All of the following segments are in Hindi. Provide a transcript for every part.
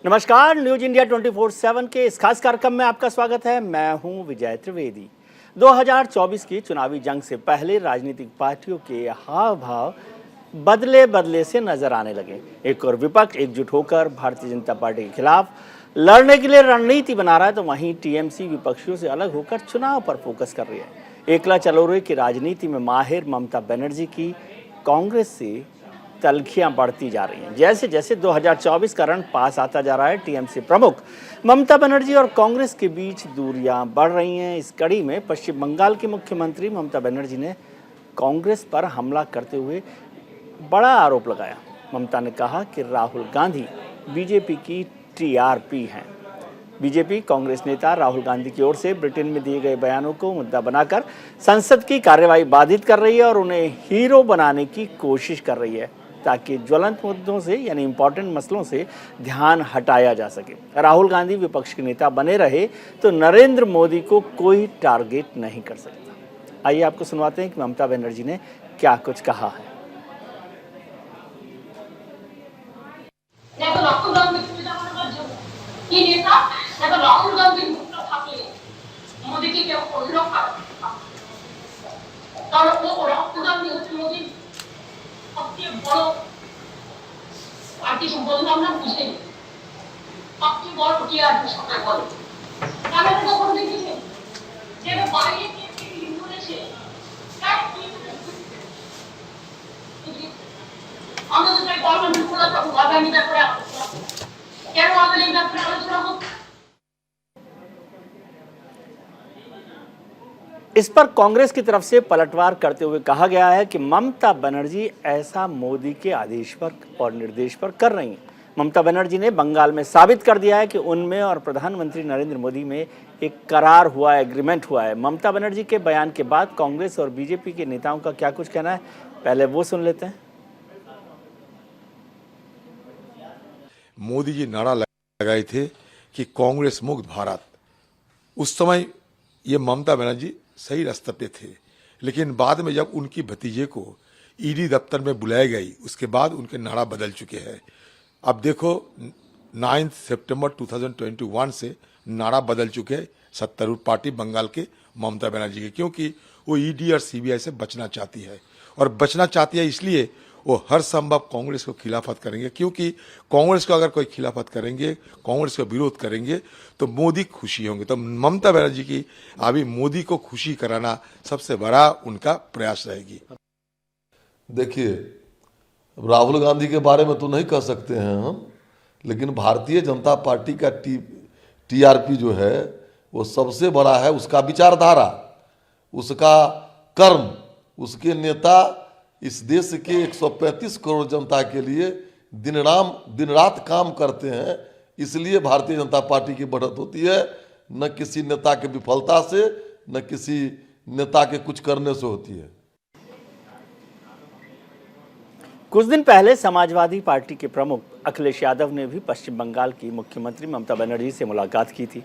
नमस्कार, न्यूज इंडिया 24/7 के इस खास कार्यक्रम में आपका स्वागत है। मैं हूं विजय त्रिवेदी। 2024 की चुनावी जंग से पहले राजनीतिक पार्टियों के हाव भाव बदले से नजर आने लगे। एक और विपक्ष एकजुट होकर भारतीय जनता पार्टी के खिलाफ लड़ने के लिए रणनीति बना रहा है, तो वहीं टीएमसी विपक्षियों से अलग होकर चुनाव पर फोकस कर रही है। एकला चलोरे की राजनीति में माहिर ममता बनर्जी की कांग्रेस से तलखियां बढ़ती जा रही हैं। जैसे जैसे 2024 का रण पास आता जा रहा है, टीएमसी प्रमुख ममता बनर्जी और कांग्रेस के बीच दूरियां बढ़ रही हैं। इस कड़ी में पश्चिम बंगाल की मुख्यमंत्री ममता बनर्जी ने कांग्रेस पर हमला करते हुए बड़ा आरोप लगाया। ममता ने कहा कि राहुल गांधी बीजेपी की टीआरपी हैं। बीजेपी कांग्रेस नेता राहुल गांधी की ओर से ब्रिटेन में दिए गए बयानों को मुद्दा बनाकर संसद की कार्यवाही बाधित कर रही है और उन्हें हीरो बनाने की कोशिश कर रही है, ताकि ज्वलंत मुद्दों से यानी इंपॉर्टेंट मसलों से ध्यान हटाया जा सके। राहुल गांधी विपक्ष के नेता बने रहे तो नरेंद्र मोदी को कोई टारगेट नहीं कर सकता। आइए आपको सुनवाते हैं कि ममता बनर्जी ने क्या कुछ कहा है। পার্টি সম্বন্ধে আমরা বুঝে নিই সবচেয়ে বড় টিআরপি সরকার বলে তাহলে তো কোন দিকে যে বাইরে কে লিঙ্ক করেছে তার কি আমরা তো তাই গভর্নমেন্ট পুরো আগামী ব্যাপারে কেন আমাদের এই ব্যাপারে আলোচনা হচ্ছে। इस पर कांग्रेस की तरफ से पलटवार करते हुए कहा गया है कि ममता बनर्जी ऐसा मोदी के आदेश पर और निर्देश पर कर रही हैं। ममता बनर्जी ने बंगाल में साबित कर दिया है कि उनमें और प्रधानमंत्री नरेंद्र मोदी में एक करार हुआ है, एग्रीमेंट हुआ है। ममता बनर्जी के बयान के बाद कांग्रेस और बीजेपी के नेताओं का क्या कुछ कहना है, पहले वो सुन लेते हैं। मोदी जी नारा लगाए थे कि कांग्रेस मुक्त भारत। उस समय ये ममता बनर्जी सही रास्ते पे थे, लेकिन बाद में जब उनकी भतीजे को ईडी दफ्तर में बुलाया गई, उसके बाद उनके नारा बदल चुके हैं। अब देखो 9 सितंबर 2021 से नारा बदल चुके हैं सत्तारूढ़ पार्टी बंगाल के ममता बनर्जी के, क्योंकि वो ईडी और सीबीआई से बचना चाहती है। और बचना चाहती है इसलिए वो हर संभव कांग्रेस को खिलाफत करेंगे, क्योंकि कांग्रेस को अगर कोई खिलाफत करेंगे, कांग्रेस का विरोध करेंगे तो मोदी खुशी होंगे। तो ममता बनर्जी की अभी मोदी को खुशी कराना सबसे बड़ा उनका प्रयास रहेगी। देखिए, राहुल गांधी के बारे में तो नहीं कह सकते हैं हम, लेकिन भारतीय जनता पार्टी का टीआरपी जो है वो सबसे बड़ा है। उसका विचारधारा, उसका कर्म, उसके नेता इस देश के 135 करोड़ जनता के लिए दिन रात काम करते हैं। इसलिए भारतीय जनता पार्टी की बढ़त होती है, न किसी नेता के विफलता से, न किसी नेता के कुछ करने से होती है। कुछ दिन पहले समाजवादी पार्टी के प्रमुख अखिलेश यादव ने भी पश्चिम बंगाल की मुख्यमंत्री ममता बनर्जी से मुलाकात की थी।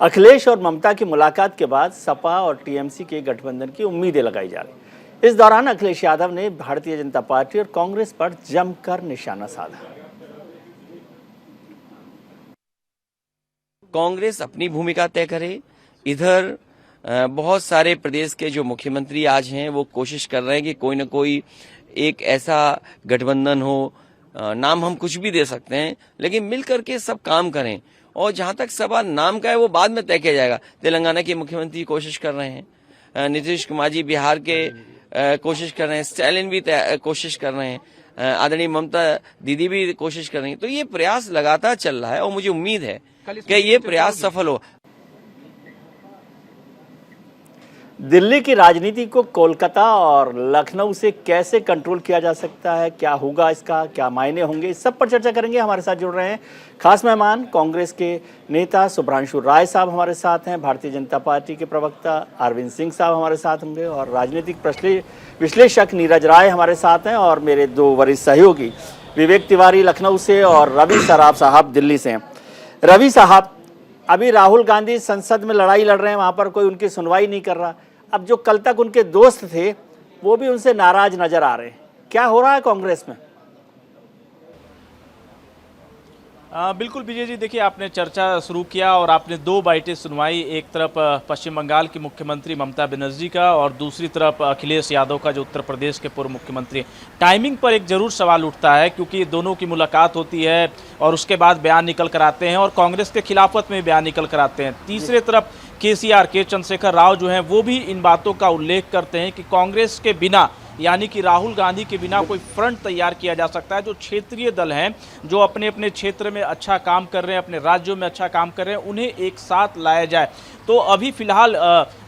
अखिलेश और ममता की मुलाकात के बाद सपा और टीएमसी के गठबंधन की उम्मीदें लगाई जा रही। इस दौरान अखिलेश यादव ने भारतीय जनता पार्टी और कांग्रेस पर जमकर निशाना साधा। कांग्रेस अपनी भूमिका तय करे। इधर बहुत सारे प्रदेश के जो मुख्यमंत्री आज हैं वो कोशिश कर रहे हैं कि कोई न कोई एक ऐसा गठबंधन हो, नाम हम कुछ भी दे सकते हैं, लेकिन मिल करके सब काम करें। और जहां तक सवाल नाम का है वो बाद में तय किया जाएगा। तेलंगाना के मुख्यमंत्री कोशिश कर रहे हैं, नीतीश कुमार जी बिहार के कोशिश कर रहे हैं, स्टालिन भी कोशिश कर रहे हैं, आदरणीय ममता दीदी भी कोशिश कर रही हैं। तो ये प्रयास लगातार चल रहा है और मुझे उम्मीद है कि ये प्रयास सफल हो। दिल्ली की राजनीति को कोलकाता और लखनऊ से कैसे कंट्रोल किया जा सकता है, क्या होगा इसका, क्या मायने होंगे, इस सब पर चर्चा करेंगे। हमारे साथ जुड़ रहे हैं खास मेहमान, कांग्रेस के नेता शुभ्रांशु राय साहब हमारे साथ हैं, भारतीय जनता पार्टी के प्रवक्ता अरविंद सिंह साहब हमारे साथ होंगे, और राजनीतिक विश्लेषक नीरज राय हमारे साथ हैं, और मेरे दो वरिष्ठ सहयोगी विवेक तिवारी लखनऊ से और रवि सराफ साहब दिल्ली से हैं। रवि साहब, अभी राहुल गांधी संसद में लड़ाई लड़ रहे हैं, वहाँ पर कोई उनकी सुनवाई नहीं कर रहा। अब जो कल तक उनके दोस्त थे वो भी उनसे नाराज नजर आ रहे हैं। क्या हो रहा है कांग्रेस में? बिल्कुल विजय जी, देखिए आपने चर्चा शुरू किया और आपने दो बाइटें सुनवाई, एक तरफ पश्चिम बंगाल की मुख्यमंत्री ममता बनर्जी का और दूसरी तरफ अखिलेश यादव का जो उत्तर प्रदेश के पूर्व मुख्यमंत्री हैं। टाइमिंग पर एक जरूर सवाल उठता है क्योंकि दोनों की मुलाकात होती है और उसके बाद बयान निकल कर आते हैं और कांग्रेस के खिलाफत में बयान निकल कर आते हैं। तीसरे तरफ केसीआर के चंद्रशेखर राव जो हैं वो भी इन बातों का उल्लेख करते हैं कि कांग्रेस के बिना यानी कि राहुल गांधी के बिना कोई फ्रंट तैयार किया जा सकता है। जो क्षेत्रीय दल हैं जो अपने अपने क्षेत्र में अच्छा काम कर रहे हैं, अपने राज्यों में अच्छा काम कर रहे हैं, उन्हें एक साथ लाया जाए। तो अभी फिलहाल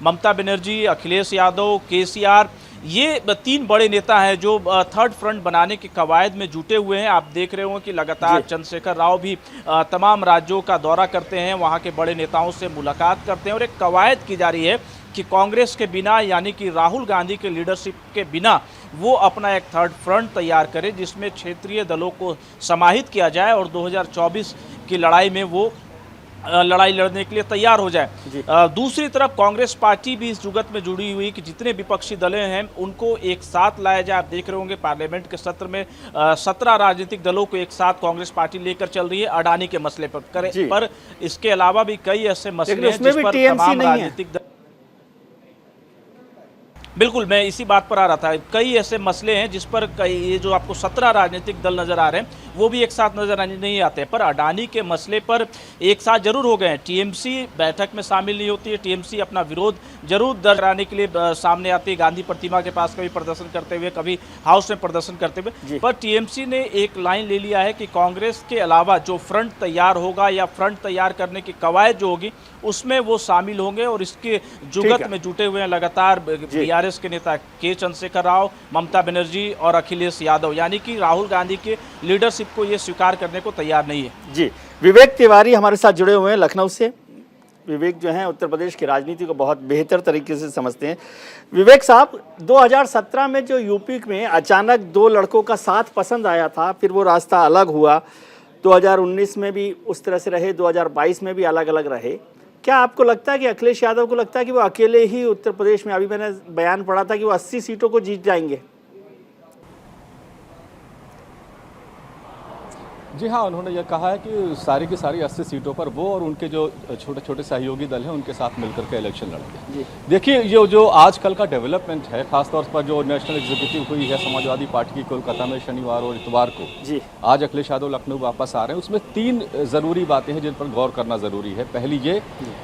ममता बनर्जी, अखिलेश यादव, केसीआर, ये तीन बड़े नेता हैं जो थर्ड फ्रंट बनाने की कवायद में जुटे हुए हैं। आप देख रहे हो कि लगातार चंद्रशेखर राव भी तमाम राज्यों का दौरा करते हैं, वहाँ के बड़े नेताओं से मुलाकात करते हैं और एक कवायद की जा रही है कि कांग्रेस के बिना यानी कि राहुल गांधी के लीडरशिप के बिना वो अपना एक थर्ड फ्रंट तैयार करे जिसमें क्षेत्रीय दलों को समाहित किया जाए और 2024 की लड़ाई में वो लड़ाई लड़ने के लिए तैयार हो जाए। दूसरी तरफ कांग्रेस पार्टी भी इस जुगत में जुड़ी हुई कि जितने विपक्षी दलें हैं उनको एक साथ लाया जाए। आप देख रहे होंगे पार्लियामेंट के सत्र में 17 राजनीतिक दलों को एक साथ कांग्रेस पार्टी लेकर चल रही है अडानी के मसले पर इसके अलावा भी कई ऐसे मसले हैं जिस पर तमाम राजनीतिक दल, बिल्कुल मैं इसी बात पर आ रहा था, कई ऐसे मसले हैं जिस पर कई ये जो आपको 17 राजनीतिक दल नजर आ रहे हैं वो भी एक साथ नजर नहीं आते, पर अडानी के मसले पर एक साथ जरूर हो गए हैं। टीएमसी बैठक में शामिल नहीं होती है, टीएमसी अपना विरोध जरूर दर्ज कराने के लिए सामने आती है, गांधी प्रतिमा के पास कभी प्रदर्शन करते हुए, कभी हाउस में प्रदर्शन करते हुए, पर टीएमसी ने एक लाइन ले लिया है कि कांग्रेस के अलावा जो फ्रंट तैयार होगा या फ्रंट तैयार करने की कवायद जो होगी उसमें वो शामिल होंगे और इसके जुगत में जुटे हुए हैं लगातार बीआरएस के नेता के चंद्रशेखर राव, ममता बनर्जी और अखिलेश यादव, यानी कि राहुल गांधी के लीडरशिप को ये स्वीकार करने को तैयार नहीं है। जी, विवेक तिवारी हमारे साथ जुड़े हुए हैं लखनऊ से। विवेक जो हैं उत्तर प्रदेश की राजनीति को बहुत बेहतर तरीके से समझते हैं। विवेक साहब, 2017 में जो यूपी में अचानक दो लड़कों का साथ पसंद आया था, फिर वो रास्ता अलग हुआ, 2019 में भी उस तरह से रहे, 2022 में भी अलग अलग रहे। क्या आपको लगता है कि अखिलेश यादव को लगता है कि वो अकेले ही उत्तर प्रदेश में, अभी मैंने बयान पढ़ा था कि वो 80 सीटों को जीत जाएंगे? जी हाँ, उन्होंने ये कहा है कि सारी की सारी 80 सीटों पर वो और उनके जो छोटे छोटे सहयोगी दल हैं उनके साथ मिलकर के इलेक्शन लड़ेंगे। देखिए, ये जो आजकल का डेवलपमेंट है, खासतौर पर जो नेशनल एग्जीक्यूटिव हुई है समाजवादी पार्टी की कोलकाता में शनिवार और इतवार को, आज अखिलेश यादव लखनऊ वापस आ रहे हैं, उसमें 3 ज़रूरी बातें हैं जिन पर गौर करना ज़रूरी है। पहली ये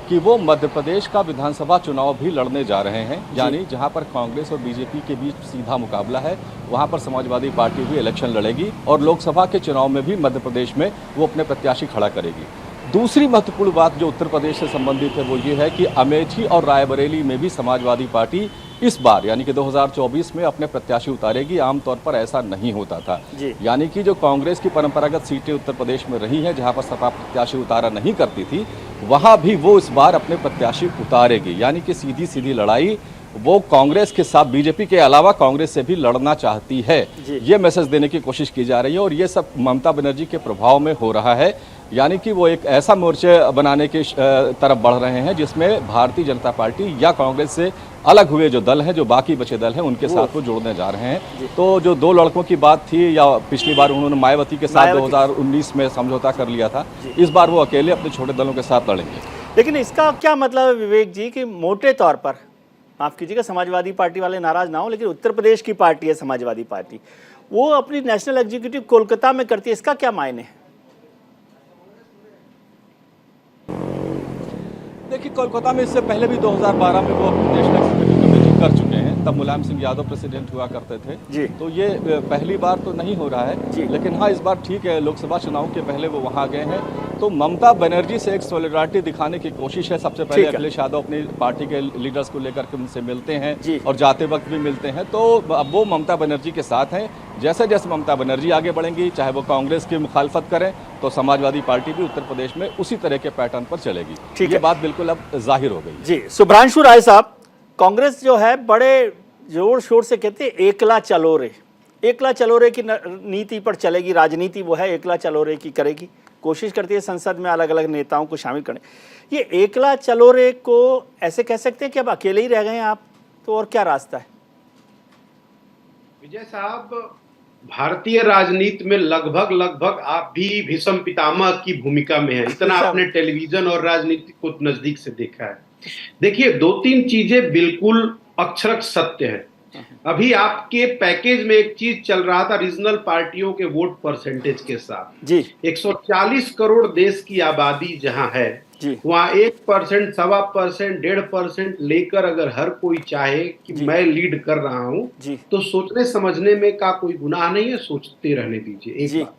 कि वो मध्य प्रदेश का विधानसभा चुनाव भी लड़ने जा रहे हैं, यानी जहाँ पर कांग्रेस और बीजेपी के बीच सीधा मुकाबला है वहाँ पर समाजवादी पार्टी भी इलेक्शन लड़ेगी और लोकसभा के चुनाव में भी मध्य प्रदेश में वो अपने प्रत्याशी खड़ा करेगी। दूसरी महत्वपूर्ण बात जो उत्तर प्रदेश से संबंधित है वो ये है कि अमेठी और रायबरेली में भी समाजवादी पार्टी इस बार यानी कि 2024 में अपने प्रत्याशी उतारेगी। आमतौर पर ऐसा नहीं होता था, यानी कि जो कांग्रेस की परंपरागत सीटें उत्तर प्रदेश में रही हैं जहां पर सपा प्रत्याशी उतारा नहीं करती थी, वहां भी वो इस बार अपने प्रत्याशी उतारेगी। यानी कि सीधी सीधी लड़ाई वो कांग्रेस के साथ बीजेपी के अलावा कांग्रेस से भी लड़ना चाहती है, ये मैसेज देने की कोशिश की जा रही है और ये सब ममता बनर्जी के प्रभाव में हो रहा है। यानी कि वो एक ऐसा मोर्चे बनाने की तरफ बढ़ रहे हैं जिसमें भारतीय जनता पार्टी या कांग्रेस से अलग हुए जो दल हैं, जो बाकी बचे दल हैं, उनके साथ वो जोड़ने जा रहे हैं। तो जो 2 लड़कों की बात थी, या पिछली बार उन्होंने मायावती के साथ 2019 में समझौता कर लिया था, इस बार वो अकेले अपने छोटे दलों के साथ लड़ेंगे। लेकिन इसका क्या मतलब है विवेक जी कि मोटे तौर पर, माफ कीजिएगा समाजवादी पार्टी वाले नाराज ना हो, लेकिन उत्तर प्रदेश की पार्टी है समाजवादी पार्टी, वो अपनी नेशनल एग्जीक्यूटिव कोलकाता में करती है, इसका क्या मायने है? देखिए, कोलकाता में इससे पहले भी 2012 में वो नेशनल एग्जीक्यूटिव कमेटी कर चुके हैं, तब मुलायम सिंह यादव प्रेसिडेंट हुआ करते थे। तो ये पहली बार तो नहीं हो रहा है, लेकिन हाँ इस बार ठीक है, लोकसभा चुनाव के पहले वो वहाँ गए हैं। तो ममता बनर्जी से एक सॉलिडारिटी दिखाने की कोशिश है। सबसे पहले अखिलेश यादव अपनी पार्टी के लीडर्स को लेकर के उनसे मिलते हैं और जाते वक्त भी मिलते हैं। तो अब वो ममता बनर्जी के साथ हैं। जैसे जैसे ममता बनर्जी आगे बढ़ेंगी, चाहे वो कांग्रेस की मुखालफत करें, तो समाजवादी पार्टी भी उत्तर प्रदेश में उसी तरह के पैटर्न पर चलेगी। ये बात बिल्कुल अब जाहिर हो गई। जी, शुभ्रांशु राय साहब, कांग्रेस जो है बड़े जोर शोर से कहते हैं एकला चलो रे, एकला चलो रे की नीति पर चलेगी, राजनीति वो है एकला चलो रे की करेगी, कोशिश करती है संसद में अलग अलग नेताओं को शामिल करने। ये एकला चलो रे को ऐसे कह सकते हैं कि अब अकेले ही रह गए हैं आप, तो और क्या रास्ता है? विजय साहब, भारतीय राजनीति में लगभग आप भी भीष्म पितामह की भूमिका में है, इतना आपने टेलीविजन और राजनीति को नजदीक से देखा है। देखिए, दो तीन चीजें बिल्कुल अक्षरक सत्य है। अभी आपके पैकेज में एक चीज चल रहा था, रीजनल पार्टियों के वोट परसेंटेज के साथ जी 140 करोड़ देश की आबादी जहां है जी वहां 1%, 1.25%, 1.5% लेकर अगर हर कोई चाहे कि जी। मैं लीड कर रहा हूं जी तो सोचने समझने में का कोई गुनाह नहीं है, सोचते रहने दीजिए एक जी। बात।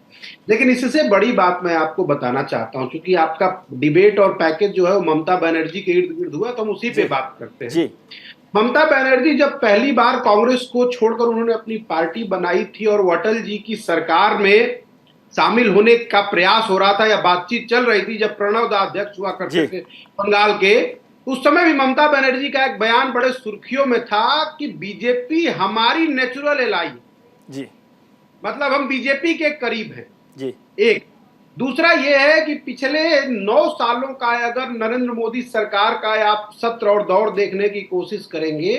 लेकिन इससे बड़ी बात मैं आपको बताना चाहता हूं, क्योंकि आपका डिबेट और पैकेज जो है वो ममता बनर्जी के इर्द गिर्द हुआ, तो हम उसी पे बात करते हैं। जी ममता बनर्जी जब पहली बार कांग्रेस को छोड़कर उन्होंने अपनी पार्टी बनाई थी और वो अटल जी की सरकार में शामिल होने का प्रयास हो रहा था या बातचीत चल रही थी, जब प्रणब दा अध्यक्ष हुआ करते थे बंगाल के, उस समय भी ममता बनर्जी का एक बयान बड़े सुर्खियों में था कि बीजेपी हमारी नेचुरल एलाई है, जी मतलब हम बीजेपी के करीब हैं। जी। एक दूसरा यह है कि पिछले 9 सालों का अगर नरेंद्र मोदी सरकार का आप सत्र और दौर देखने की कोशिश करेंगे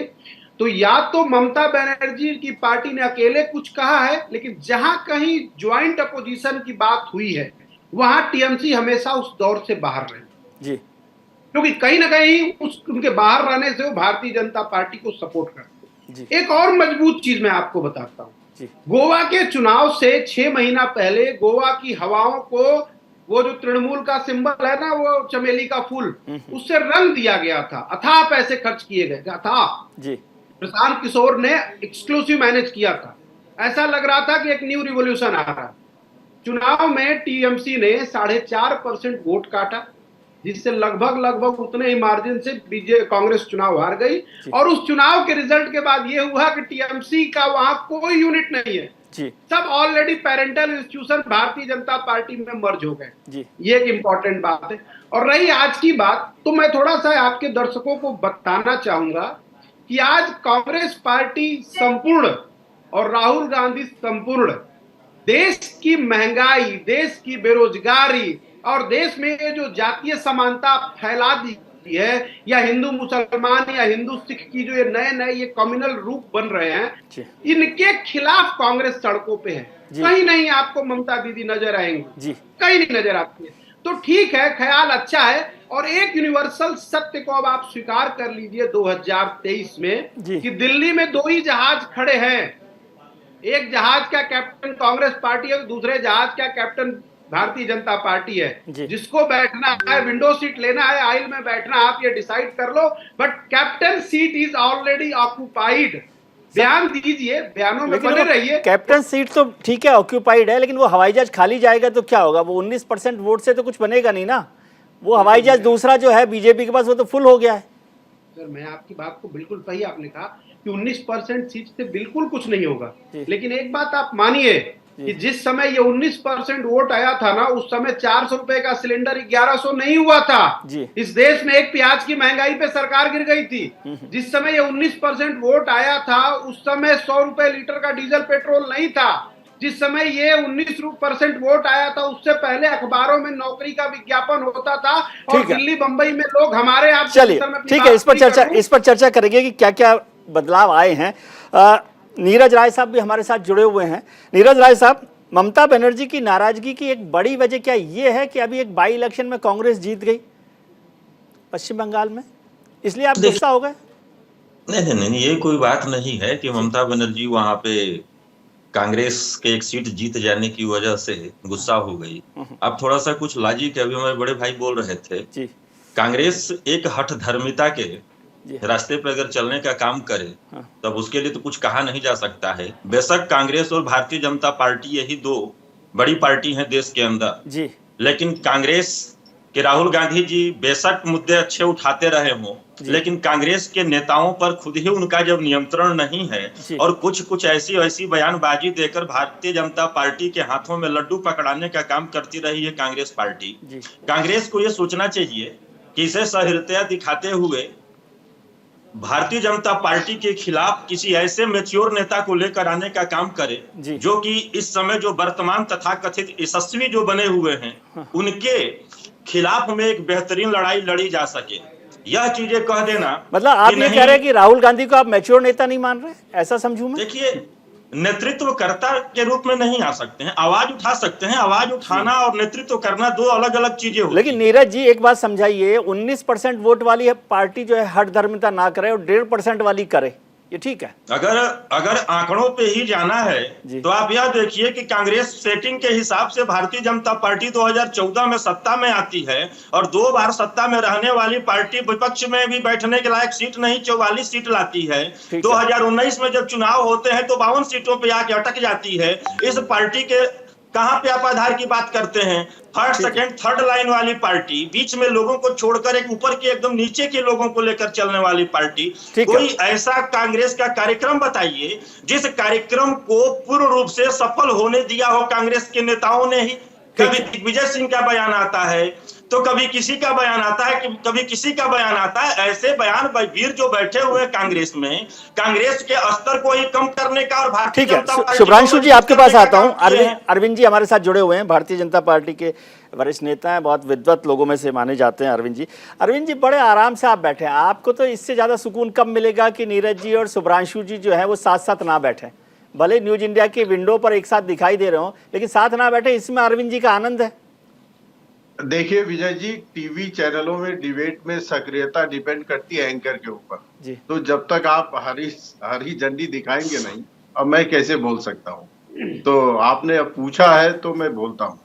तो या तो ममता बनर्जी की पार्टी ने अकेले कुछ कहा है, लेकिन जहां कहीं ज्वाइंट अपोजिशन की बात हुई है वहां टीएमसी हमेशा उस दौर से बाहर रहे जी। क्योंकि कहीं ना कहीं उनके बाहर रहने से वो भारतीय जनता पार्टी को सपोर्ट करते जी। हैं। एक और मजबूत चीज मैं आपको बताता हूं, जी। गोवा के चुनाव से 6 महीना पहले गोवा की हवाओं को वो जो तृणमूल का सिंबल है ना, वो चमेली का फूल, उससे रंग दिया गया था, अथाह पैसे खर्च किए गए थे, अथाह। जी। प्रशांत किशोर ने एक्सक्लूसिव मैनेज किया था, ऐसा लग रहा था कि एक न्यू रिवॉल्यूशन आ रहा है। चुनाव में टीएमसी ने 4.5% वोट काटा, जिससे लगभग उतने ही मार्जिन से कांग्रेस चुनाव हार गई। और उस चुनाव के रिजल्ट के बाद यह हुआ कि टीएमसी का वहां कोई यूनिट नहीं है जी। सब already parental institution Bharatiya Janata party में मर्ज हो गए जी। ये एक इंपॉर्टेंट बात है। और रही आज की बात, तो मैं थोड़ा सा आपके दर्शकों को बताना चाहूंगा कि आज कांग्रेस पार्टी संपूर्ण और राहुल गांधी संपूर्ण देश की महंगाई, देश की बेरोजगारी और देश में ये जो जातीय समानता फैला दी है, या हिंदू मुसलमान या हिंदू सिख की जो ये नए ये कम्युनल रूप बन रहे हैं, इनके खिलाफ कांग्रेस सड़कों पे है। कहीं नहीं आपको ममता दीदी नजर आएंगी, कहीं नहीं नजर आती है। तो ठीक है, ख्याल अच्छा है। और एक यूनिवर्सल सत्य को अब आप स्वीकार कर लीजिए 2023 में कि दिल्ली में 2 ही जहाज खड़े हैं, एक जहाज का कैप्टन कांग्रेस पार्टी है, दूसरे जहाज का कैप्टन भारतीय जनता पार्टी है। जिसको बैठना है, विंडो सीट लेना है, आइल में बैठना, आप ये डिसाइड कर लो, but captain seat is already occupied. बयान दीजिए, बयानों में बने रहिए। कैप्टन सीट तो ठीक है, ऑक्यूपाइड है, लेकिन वो हवाई जहाज खाली जाएगा तो क्या होगा? वो 19% वोट से तो कुछ बनेगा नहीं ना। वो हवाई जहाज दूसरा जो है बीजेपी के पास, वो तो फुल हो गया है। सर, मैं आपकी बात को बिल्कुल सही, आपने कहा कि 19% सीट से बिल्कुल कुछ नहीं होगा, लेकिन एक बात आप मानिए कि जिस समय ये 19% वोट आया था ना, उस समय 400 रुपए का सिलेंडर 1100 नहीं हुआ था। इस देश में एक प्याज की महंगाई पे सरकार गिर गई थी। जिस समय ये 19% वोट आया था, उस समय 100 रुपए लीटर का डीजल पेट्रोल नहीं था। जिस समय ये 19% वोट आया था, उससे पहले अखबारों में नौकरी का विज्ञापन होता था और दिल्ली बंबई में लोग हमारे आप। चलिए ठीक है, इस पर चर्चा करेंगे कि क्या क्या बदलाव आए हैं। नीरज राय साहब भी हमारे साथ जुड़े हुए हैं। नीरज राय साहब, ममता बनर्जी की नाराजगी की एक बड़ी वजह क्या ये है कि अभी एक बाई इलेक्शन में कांग्रेस जीत गई पश्चिम बंगाल में, इसलिए आप गुस्सा हो गए? नहीं, ये कोई बात नहीं है कि ममता बनर्जी वहां पे कांग्रेस के एक सीट जीत जाने की वजह से गुस्सा हो गई। अब थोड़ा सा कुछ लॉजिक, अभी हमारे बड़े भाई बोल रहे थे, कांग्रेस एक हठ धर्मिता के रास्ते पर अगर चलने का काम करे तब उसके लिए तो कुछ कहा नहीं जा सकता है। बेशक कांग्रेस और भारतीय जनता पार्टी यही 2 बड़ी पार्टी हैं देश के अंदर, लेकिन कांग्रेस के राहुल गांधी जी बेशक मुद्दे अच्छे उठाते रहे हों, लेकिन कांग्रेस के नेताओं पर खुद ही उनका जब नियंत्रण नहीं है और कुछ ऐसी बयानबाजी देकर भारतीय जनता पार्टी के हाथों में लड्डू पकड़ाने का काम करती रही है कांग्रेस पार्टी। कांग्रेस को यह सोचना चाहिए कि इसे सहृदयता दिखाते हुए भारतीय जनता पार्टी के खिलाफ किसी ऐसे मैच्योर नेता को लेकर आने का काम करे जो कि इस समय जो वर्तमान तथाकथित यशस्वी जो बने हुए हैं उनके खिलाफ में एक बेहतरीन लड़ाई लड़ी जा सके। यह चीजें कह देना, मतलब आप ये कह रहे हैं कि राहुल गांधी को आप मैच्योर नेता नहीं मान रहे, ऐसा समझूं मैं? नेतृत्वकर्ता के रूप में नहीं आ सकते हैं। आवाज उठा सकते हैं, आवाज उठाना और नेतृत्व करना दो अलग अलग चीजें होती हैं। लेकिन नीरज जी एक बात समझाइए, 19% वोट वाली पार्टी जो है हठधर्मिता ना करे और 1.5% वाली करे, ये ठीक है? अगर आंकड़ों पे ही जाना है तो आप यह देखिए कि कांग्रेस सेटिंग के हिसाब से भारतीय जनता पार्टी 2014 में सत्ता में आती है और 2 बार सत्ता में रहने वाली पार्टी विपक्ष में भी बैठने के लायक सीट नहीं 44 सीट लाती है। 2019 में जब चुनाव होते हैं तो 52 सीटों पे आके अटक जाती है। इस पार्टी के कहां पे आप आधार की बात करते हैं? फर्स्ट सेकंड थर्ड लाइन वाली पार्टी, बीच में लोगों को छोड़कर एक ऊपर के एकदम नीचे के लोगों को लेकर चलने वाली पार्टी। कोई ऐसा कांग्रेस का कार्यक्रम बताइए जिस कार्यक्रम को पूर्ण रूप से सफल होने दिया हो कांग्रेस के नेताओं ने ही। कभी दिग्विजय सिंह का बयान आता है तो कभी किसी का बयान आता है, कभी किसी का बयान आता है। ऐसे बयान वीर जो बैठे हुए हैं कांग्रेस में, कांग्रेस के स्तर को ही कम करने का और भारतीय जनता पार्टी। शुभ्रांशु जी आपके पास आता हूं। अरविंद जी हमारे साथ जुड़े हुए हैं, भारतीय जनता पार्टी के वरिष्ठ नेता हैं, बहुत विद्वत लोगों में से माने जाते हैं अरविंद जी बड़े आराम से आप बैठे हैं। आपको तो इससे ज्यादा सुकून कब मिलेगा कि नीरज जी और शुभ्रांशु जी जो है वो साथ साथ ना बैठे, भले न्यूज इंडिया की विंडो पर एक साथ दिखाई दे रहे हो लेकिन साथ ना बैठे, इसमें अरविंद जी का आनंद है। देखिए विजय जी, टीवी चैनलों में डिबेट में सक्रियता डिपेंड करती है एंकर के ऊपर। तो जब तक आप हरी झंडी दिखाएंगे नहीं, अब मैं कैसे बोल सकता हूँ? तो आपने अब पूछा है तो मैं बोलता हूँ।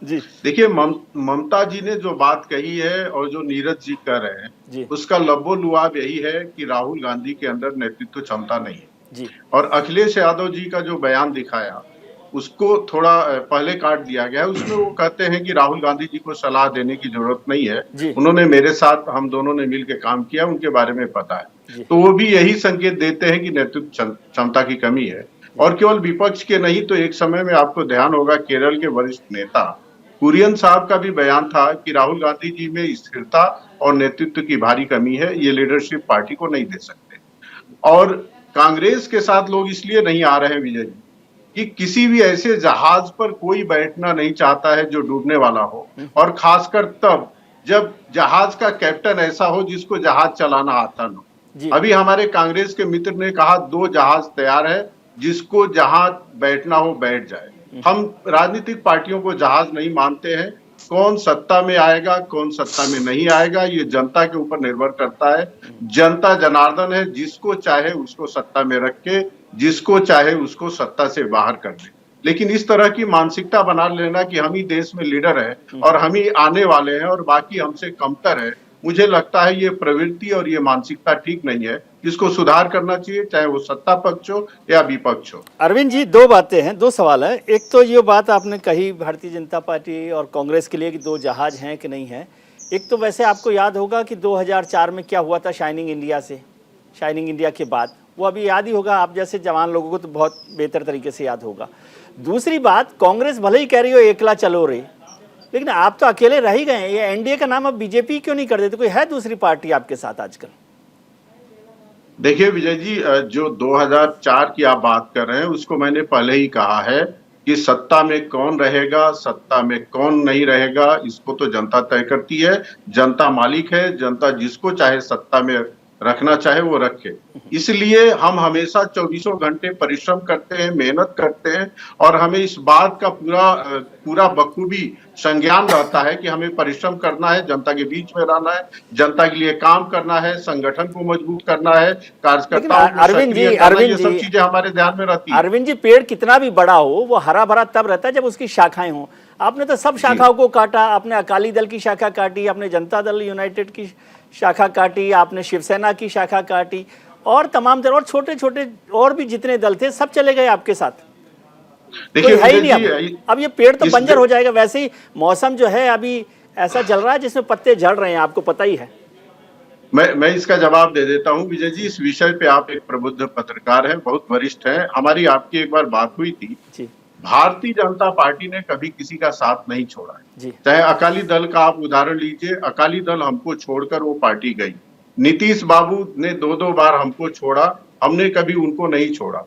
देखिए ममता जी ने जो बात कही है और जो नीरज जी कह रहे हैं उसका लब्बो-लुआब यही है कि राहुल गांधी के अंदर नेतृत्व क्षमता नहीं है। और अखिलेश यादव जी का जो बयान दिखाया उसको थोड़ा पहले काट दिया गया है। उसमें वो कहते हैं कि राहुल गांधी जी को सलाह देने की जरूरत नहीं है, उन्होंने मेरे साथ, हम दोनों ने मिलकर काम किया, उनके बारे में पता है। तो वो भी यही संकेत देते हैं कि नेतृत्व क्षमता की कमी है। और केवल विपक्ष के नहीं, तो एक समय में आपको ध्यान होगा केरल के वरिष्ठ नेता कुरियन साहब का भी बयान था कि राहुल गांधी जी में स्थिरता और नेतृत्व की भारी कमी है, ये लीडरशिप पार्टी को नहीं दे सकते। और कांग्रेस के साथ लोग इसलिए नहीं आ रहे हैं विजय जी कि किसी भी ऐसे जहाज पर कोई बैठना नहीं चाहता है जो डूबने वाला हो, और खासकर तब जब जहाज का कैप्टन ऐसा हो जिसको जहाज चलाना आता न। अभी हमारे कांग्रेस के मित्र ने कहा 2 जहाज तैयार है, जिसको जहां बैठना हो बैठ जाए। हम राजनीतिक पार्टियों को जहाज नहीं मानते हैं। कौन सत्ता में आएगा, कौन सत्ता में नहीं आएगा, ये जनता के ऊपर निर्भर करता है। जनता जनार्दन है, जिसको चाहे उसको सत्ता में रख के, जिसको चाहे उसको सत्ता से बाहर कर दे। लेकिन इस तरह की मानसिकता बना लेना कि हम ही देश में लीडर है और हम ही आने वाले हैं और बाकी हमसे कमतर है, मुझे लगता है ये प्रवृत्ति और ये मानसिकता ठीक नहीं है। इसको सुधार करना चाहिए, चाहे वो सत्ता पक्ष हो या विपक्ष हो। अरविंद जी 2 बातें हैं, 2 सवाल है। एक तो ये बात आपने कही भारतीय जनता पार्टी और कांग्रेस के लिए कि 2 जहाज हैं कि नहीं है। एक तो वैसे आपको याद होगा कि 2004 में क्या हुआ था शाइनिंग इंडिया के बाद, वो अभी याद ही होगा, आप जैसे जवान लोगों को तो बहुत बेहतर तरीके से याद होगा। दूसरी बात, कांग्रेस भले ही कह रही हो एकला चलो रे, लेकिन आप तो अकेले रह ही गए। ये एनडीए का नाम अब बीजेपी क्यों नहीं कर देते? कोई है दूसरी पार्टी आपके साथ आजकल? देखिए विजय जी, जो 2004 की आप बात कर रहे हैं उसको मैंने पहले ही कहा है कि सत्ता में कौन रहेगा, सत्ता में कौन नहीं रहेगा, इसको तो जनता तय करती है। जनता मालिक है, जनता जिसको चाहे सत्ता में रखना चाहे वो रखे। इसलिए हम हमेशा 24 घंटे परिश्रम करते हैं, मेहनत करते हैं, और हमें इस बात का पूरा बखूबी संज्ञान रहता है कि हमें परिश्रम करना है, जनता के बीच में रहना है, जनता के लिए काम करना है, संगठन को मजबूत करना है, कार्यकर्ताओं को सक्रिय करना है, ये सब चीजें हमारे ध्यान में रहती है। अरविंद जी, पेड़ कितना भी बड़ा हो वो हरा भरा तब रहता है जब उसकी शाखाएं हों। आपने तो सब शाखाओं को काटा, आपने अकाली दल की शाखा काटी, आपने जनता दल यूनाइटेड की शाखा काटी, आपने शिवसेना की शाखा काटी, और तमाम दल और छोटे छोटे और भी जितने दल थे सब चले गए आपके साथ। देखिए है ही नहीं अब ये पेड़ तो बंजर हो जाएगा। वैसे ही मौसम जो है अभी ऐसा चल रहा है जिसमें पत्ते झड़ रहे हैं, आपको पता ही है। मैं इसका जवाब दे देता हूं विजय जी। इस विषय पे आप एक प्रबुद्ध पत्रकार हैं, बहुत वरिष्ठ हैं। हमारी आपकी एक बार बात हुई थी। भारतीय जनता पार्टी ने कभी किसी का साथ नहीं छोड़ा है। चाहे अकाली दल का आप उदाहरण लीजिए, अकाली दल हमको छोड़कर वो पार्टी गई। नीतीश बाबू ने 2 बार हमको छोड़ा, हमने कभी उनको नहीं छोड़ा।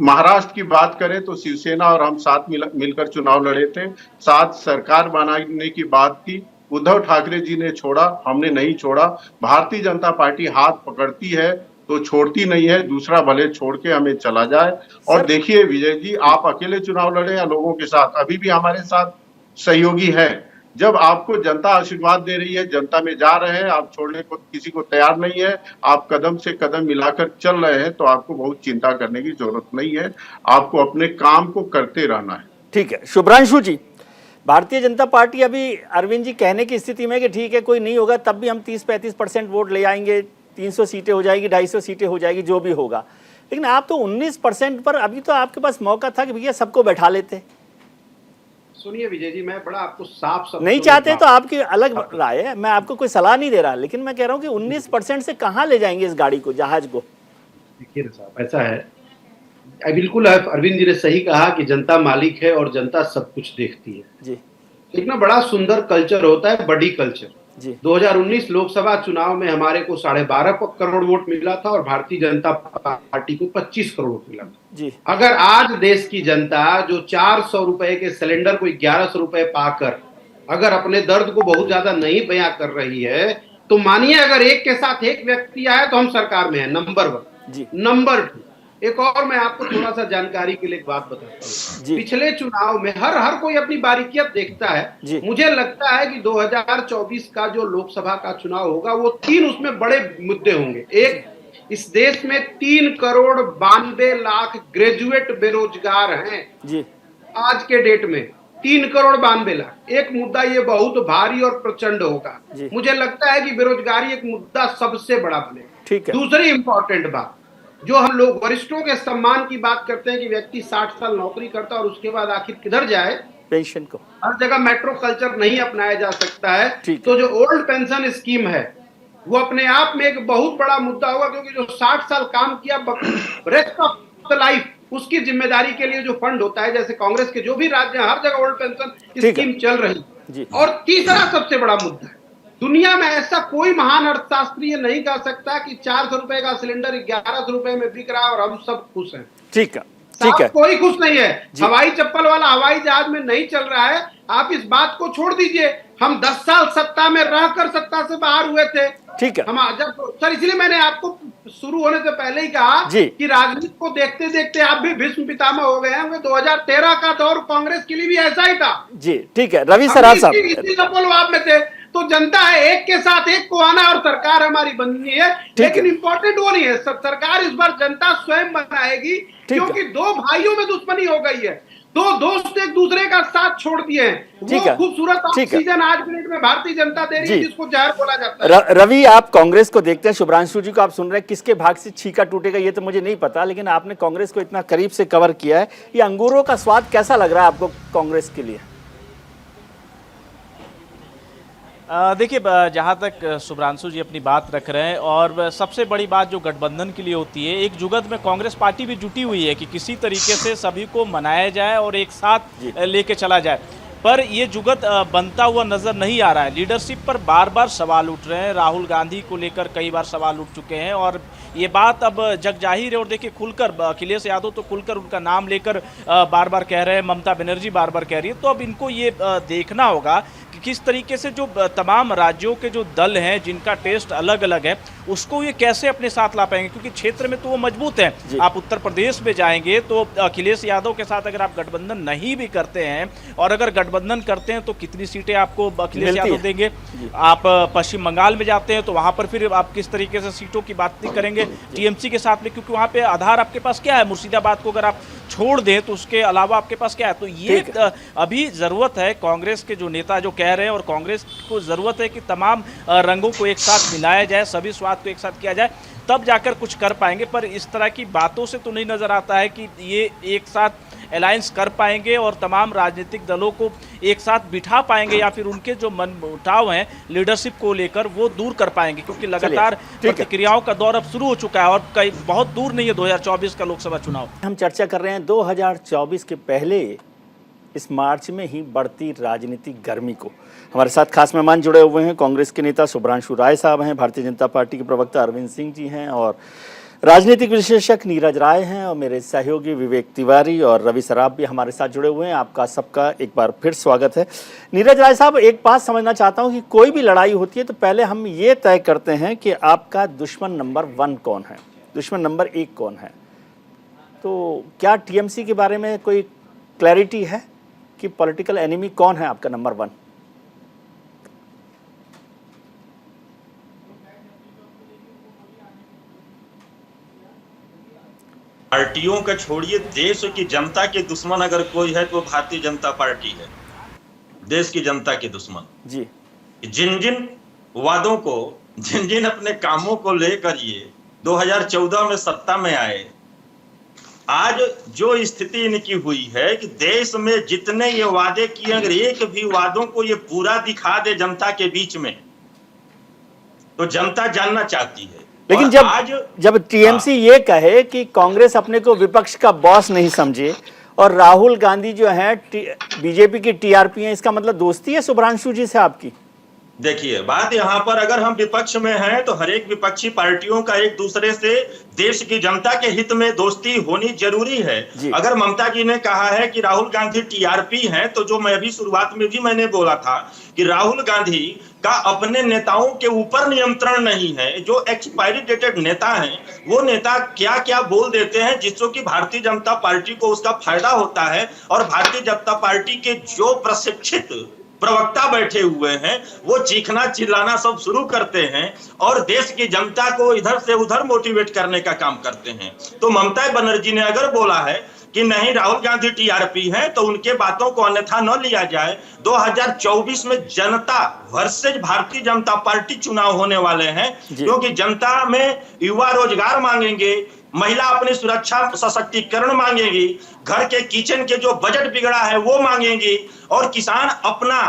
महाराष्ट्र की बात करें तो शिवसेना और हम साथ मिलकर चुनाव लड़े थे, साथ सरकार बनाने की बात की। उद्धव ठाकरे जी ने छोड़ा, हमने नहीं छोड़ा। भारतीय जनता पार्टी हाथ पकड़ती है तो छोड़ती नहीं है, दूसरा भले छोड़ के हमें चला जाए। और देखिए विजय जी, आप अकेले चुनाव लड़े या लोगों के साथ, अभी भी हमारे साथ सहयोगी है। जब आपको जनता आशीर्वाद दे रही है, जनता में जा रहे हैं, आप छोड़ने को किसी को तैयार नहीं है, आप कदम से कदम मिलाकर चल रहे हैं, तो आपको बहुत चिंता करने की जरूरत नहीं है। आपको अपने काम को करते रहना है। ठीक है शुभ्रांशु जी, भारतीय जनता पार्टी अभी अरविंद जी कहने की स्थिति में कि ठीक है कोई नहीं होगा तब भी हम 30-35% वोट ले आएंगे, 300 सीटें हो जाएगी, 250 सीटें हो जाएगी, जो भी होगा। लेकिन आप तो 19% पर, अभी तो आपके पास मौका था कि भैया सबको बैठा लेते। सुनिए विजय जी, मैं बड़ा आपको साफ शब्दों नहीं में चाहते तो आपकी अलग राय है, मैं आपको कोई सलाह नहीं दे रहा, लेकिन मैं कह रहा हूँ कि 19% से कहाँ ले जाएंगे इस गाड़ी को, जहाज को। देखिए साहब, ऐसा है, बिल्कुल अरविंद जी ने सही कहा कि जनता मालिक है और जनता सब कुछ देखती है जी। एक ना बड़ा सुंदर कल्चर होता है, बड़ी कल्चर जी। 2019 लोकसभा चुनाव में हमारे को 12.5 करोड़ वोट मिला था और भारतीय जनता पार्टी को 25 करोड़ वोट मिला था जी। अगर आज देश की जनता जो 400 रुपए के सिलेंडर को 1100 रुपए पाकर अगर अपने दर्द को बहुत ज्यादा नहीं बयां कर रही है, तो मानिए अगर एक के साथ एक व्यक्ति आया तो हम सरकार में है, नंबर 1। नंबर 2, एक और मैं आपको थोड़ा सा जानकारी के लिए एक बात बताता हूँ। पिछले चुनाव में हर कोई अपनी बारीकियां देखता है। मुझे लगता है कि 2024 का जो लोकसभा का चुनाव होगा वो 3 उसमें बड़े मुद्दे होंगे। एक, इस देश में 3 करोड़ 92 लाख ग्रेजुएट बेरोजगार हैं जी। आज के डेट में 3 करोड़ 92 लाख। एक मुद्दा ये बहुत भारी और प्रचंड होगा। मुझे लगता है कि बेरोजगारी एक मुद्दा सबसे बड़ा बनेगा। दूसरी इंपॉर्टेंट बात, जो हम लोग वरिष्ठों के सम्मान की बात करते हैं कि व्यक्ति 60 साल नौकरी करता है और उसके बाद आखिर किधर जाए, पेंशन को। हर जगह मेट्रो कल्चर नहीं अपनाया जा सकता है। तो जो ओल्ड पेंशन स्कीम है वो अपने आप में एक बहुत बड़ा मुद्दा होगा, क्योंकि जो 60 साल काम किया रेस्ट ऑफ द लाइफ उसकी जिम्मेदारी के लिए जो फंड होता है, जैसे कांग्रेस के जो भी राज्य हर जगह ओल्ड पेंशन स्कीम चल रही। और तीसरा सबसे बड़ा मुद्दा है, दुनिया में ऐसा कोई महान अर्थशास्त्री ये नहीं कह सकता कि 400 रुपए का सिलेंडर 1100 रुपए में बिक रहा है और हम सब खुश हैं। ठीक है, ठीक है। कोई खुश नहीं है। हवाई चप्पल वाला हवाई जहाज में नहीं चल रहा है। आप इस बात को छोड़ दीजिए, हम 10 साल सत्ता में रहकर सत्ता से बाहर हुए थे। ठीक है। हम जब सर, इसलिए मैंने आपको शुरू होने से पहले ही कहा कि राजनीति को देखते देखते आप भी भीष्म पितामह हो गए हैं। 2013 का दौर कांग्रेस के लिए भी ऐसा ही था जी। ठीक है, रवि सराफ साहब इसी लपोलवाब में थे। तो जनता है, एक के साथ एक को आना और सरकार हमारी बननी है। लेकिन इंपॉर्टेंट वो नहीं है, सरकार इस बार जनता स्वयं बनाएगी, क्योंकि 2 भाइयों में दुश्मनी हो गई है। 2 दोस्त एक दूसरे का साथ छोड़ दिए हैं। वो खूबसूरत ऑक्सीजन आज मिनट में भारतीय जनता दे रही है, जिसको जहर बोला जाता है। रवि, आप कांग्रेस को देखते हैं, शुभ्रांशु जी को आप सुन रहे हैं, किसके भाग से छीका टूटेगा ये तो मुझे नहीं पता, लेकिन आपने कांग्रेस को इतना करीब से कवर किया है, ये अंगूरों का स्वाद कैसा लग रहा है आपको कांग्रेस के लिए? देखिए, जहाँ तक शुभ्रांशु जी अपनी बात रख रहे हैं, और सबसे बड़ी बात जो गठबंधन के लिए होती है, एक जुगत में कांग्रेस पार्टी भी जुटी हुई है कि किसी तरीके से सभी को मनाया जाए और एक साथ लेके चला जाए, पर ये जुगत बनता हुआ नजर नहीं आ रहा है। लीडरशिप पर बार बार सवाल उठ रहे हैं, राहुल गांधी को लेकर कई बार सवाल उठ चुके हैं और ये बात अब जग जाहिर है। और देखिए, खुलकर अखिलेश यादव तो खुलकर उनका नाम लेकर बार बार कह रहे हैं, ममता बनर्जी बार बार कह रही है। तो अब इनको ये देखना होगा कि किस तरीके से जो तमाम राज्यों के जो दल हैं जिनका टेस्ट अलग अलग है, उसको ये कैसे अपने साथ ला पाएंगे, क्योंकि क्षेत्र में तो वो मजबूत हैं। आप उत्तर प्रदेश में जाएंगे तो अखिलेश यादव के साथ अगर आप गठबंधन नहीं भी करते हैं, और अगर गठबंधन करते हैं तो कितनी सीटें आपको अखिलेश यादव देंगे। आप पश्चिम बंगाल में जाते हैं तो वहां पर फिर आप किस तरीके से सीटों की बात नहीं करेंगे टीएमसी के साथ में, क्योंकि वहां पे आधार आपके पास क्या है, मुर्शिदाबाद को अगर आप छोड़ दें तो उसके अलावा आपके पास क्या है। तो ये अभी जरूरत है, कांग्रेस के जो नेता जो कह रहे हैं, और कांग्रेस को जरूरत है कि तमाम रंगों को एक साथ मिलाया जाए, सभी स्वाद को एक साथ किया जाए, तब जाकर कुछ कर पाएंगे। पर इस तरह की बातों से तो नहीं नजर आता है कि ये एक साथ अलायंस कर पाएंगे और तमाम राजनीतिक दलों को एक साथ बिठा पाएंगे, या फिर उनके जो मनमुटाव हैं लीडरशिप को लेकर वो दूर कर पाएंगे, क्योंकि लगातार प्रतिक्रियाओं का दौर अब शुरू हो चुका है और कई बहुत दूर नहीं है 2024 का लोकसभा चुनाव। हम चर्चा कर रहे हैं 2024 के पहले इस मार्च में ही बढ़ती राजनीतिक गर्मी को। हमारे साथ खास मेहमान जुड़े हुए हैं, कांग्रेस के नेता शुभ्रांशु राय साहब हैं, भारतीय जनता पार्टी के प्रवक्ता अरविंद सिंह जी हैं, और राजनीतिक विशेषज्ञ नीरज राय हैं, और मेरे सहयोगी विवेक तिवारी और रवि सराफ भी हमारे साथ जुड़े हुए हैं। आपका सबका एक बार फिर स्वागत है। नीरज राय साहब, एक बात समझना चाहता हूं कि कोई भी लड़ाई होती है तो पहले हम ये तय करते हैं कि आपका दुश्मन नंबर 1 कौन है। दुश्मन नंबर 1 कौन है? तो क्या टीएमसी के बारे में कोई क्लैरिटी है कि पॉलिटिकल एनिमी कौन है आपका नंबर 1? पार्टियों का छोड़िए, देश की जनता के दुश्मन अगर कोई है तो भारतीय जनता पार्टी है। देश की जनता के दुश्मन जी। जिन जिन वादों को, जिन जिन अपने कामों को लेकर ये 2014 में सत्ता में आए, आज जो स्थिति इनकी हुई है कि देश में जितने ये वादे किए, अगर एक भी वादों को ये पूरा दिखा दे जनता के बीच में, तो जनता जानना चाहती है। लेकिन जब टीएमसी ये कहे कि कांग्रेस अपने को विपक्ष का बॉस नहीं समझे और राहुल गांधी जो है बीजेपी की टीआरपी है, इसका मतलब दोस्ती है शुभ्रांशु जी से आपकी? देखिए, बात यहाँ पर अगर हम विपक्ष में हैं तो हर एक विपक्षी पार्टियों का एक दूसरे से देश की जनता के हित में दोस्ती होनी जरूरी है। अगर ममता जी ने कहा है कि राहुल गांधी टीआरपी हैं, तो जो मैं अभी शुरुआत में भी मैंने बोला था कि राहुल गांधी का अपने नेताओं के ऊपर नियंत्रण नहीं है। जो एक्सपायरी डेटेड नेता हैं, वो नेता क्या क्या बोल देते हैं जिससे कि भारतीय जनता पार्टी को उसका फायदा होता है, और भारतीय जनता पार्टी के जो प्रशिक्षित प्रवक्ता बैठे हुए हैं वो चीखना चिल्लाना सब शुरू करते हैं और देश की जनता को इधर से उधर मोटिवेट करने का काम करते हैं। तो ममता बनर्जी ने अगर बोला है कि नहीं राहुल गांधी टीआरपी है, तो उनके बातों को अन्यथा न लिया जाए। 2024 में जनता वर्सेज भारतीय जनता पार्टी चुनाव होने वाले हैं, क्योंकि जनता में युवा रोजगार मांगेंगे, महिला अपनी सुरक्षा सशक्तिकरण मांगेगी, घर के किचन के जो बजट बिगड़ा है वो मांगेंगी, और किसान अपना